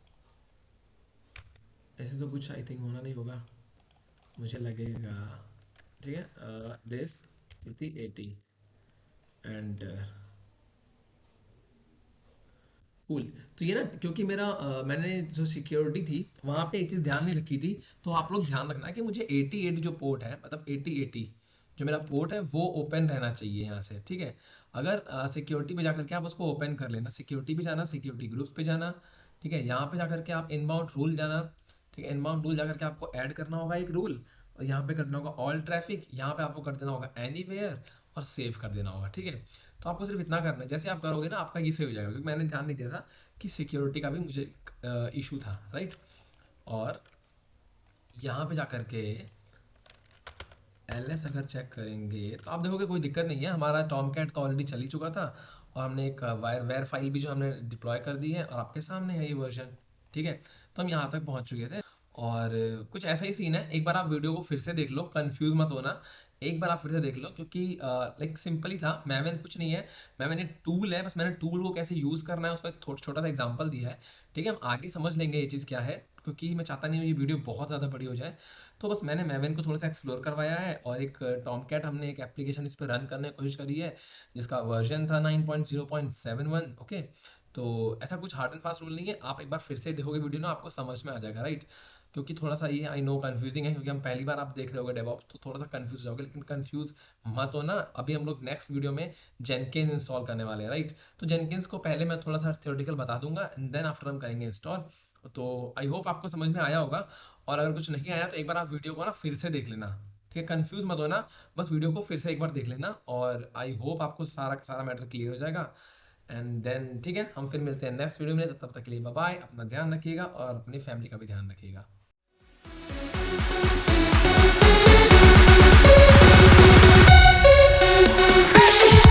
ऐसे तो कुछ आई थिंक होना नहीं होगा, मुझे लगेगा, ठीक है, दिस 80 एंटर, कूल। तो ये ना, क्योंकि मेरा मैंने जो सिक्योरिटी थी वहां पे एक चीज ध्यान नहीं रखी थी, तो आप लोग ध्यान रखना कि मुझे 88 जो पोर्ट है, मतलब 8080 जो मेरा पोर्ट है वो ओपन रहना चाहिए यहाँ से, ठीक है। अगर सिक्योरिटी पे जाकर के आप उसको ओपन कर लेना, सिक्योरिटी पे जाना, सिक्योरिटी ग्रुप्स पे जाना, ठीक है, यहाँ पे जाकर के आप इनबाउंड रूल जाना, ठीक है, इनबाउंड रूल जाकर के आपको ऐड करना होगा एक रूल, और यहाँ पे करना होगा ऑल ट्रैफिक, यहाँ पे आपको कर देना होगा एनीवेयर, और सेव कर देना होगा, ठीक है। तो आपको सिर्फ इतना करना है, जैसे आप करोगे ना आपका ये सेव हो जाएगा, क्योंकि मैंने ध्यान नहीं दिया था कि सिक्योरिटी का भी मुझे इशू था, राइट। और यहाँ पे जा करके एलएस अगर चेक करेंगे तो आप देखोगे कोई दिक्कत नहीं है, हमारा टॉम कैट तो ऑलरेडी चल ही चुका था, और हमने एक वायर वेयर फाइल भी जो हमने डिप्लॉय कर दी है, और आपके सामने है ये वर्जन, ठीक है। तो हम यहाँ तक पहुँच चुके थे, और कुछ ऐसा ही सीन है। एक बार आप वीडियो को फिर से देख लो, कंफ्यूज मत होना, एक बार आप फिर से देख लो, क्योंकि लाइक सिंपल ही था। मैंने कुछ नहीं है, मैंने टूल है, बस मैंने टूल को कैसे यूज़ करना है उसका एक छोटा सा एग्जाम्पल दिया है, ठीक है। हम आगे समझ लेंगे ये चीज़ क्या है, क्योंकि मैं चाहता नहीं हूँ ये वीडियो बहुत ज़्यादा बड़ी हो जाए। तो बस मैंने मैवेन को थोड़ा सा एक्सप्लोर करवाया है, और एक टॉमकैट हमने एक एप्लीकेशन इस पर रन करने की कोशिश करी है, जिसका वर्जन था 9.0.71, ओके। तो ऐसा कुछ हार्ड एंड फास्ट रूल नहीं है, आप एक बार फिर से देखोगे वीडियो ना आपको समझ में आ जाएगा, राइट। क्योंकि थोड़ा सा ये आई नो कंफ्यूजिंग है, क्योंकि हम पहली बार आप देख रहे होगे डेवऑप्स, तो थोड़ा सा कंफ्यूज हो जाओगे, लेकिन कंफ्यूज मत होना। अभी हम लोग नेक्स्ट वीडियो में जेनकिन इंस्टॉल करने वाले हैं, राइट। तो जेनकिन्स को पहले मैं थोड़ा सा थ्योरेटिकल बता दूंगा, एंड देन आफ्टर हम करेंगे इंस्टॉल। तो आई होप आपको समझ में आया होगा, और अगर कुछ नहीं आया तो एक बार आप वीडियो को ना फिर से देख लेना, ठीक है। कंफ्यूज मत होना, बस वीडियो को फिर से एक बार देख लेना, और आई होप आपको सारा का सारा मैटर क्लियर हो जाएगा। एंड देन ठीक है, हम फिर मिलते हैं नेक्स्ट वीडियो में, तब तक के लिए बाय बाय, अपना ध्यान रखिएगा और अपनी फैमिली का भी ध्यान रखिएगा।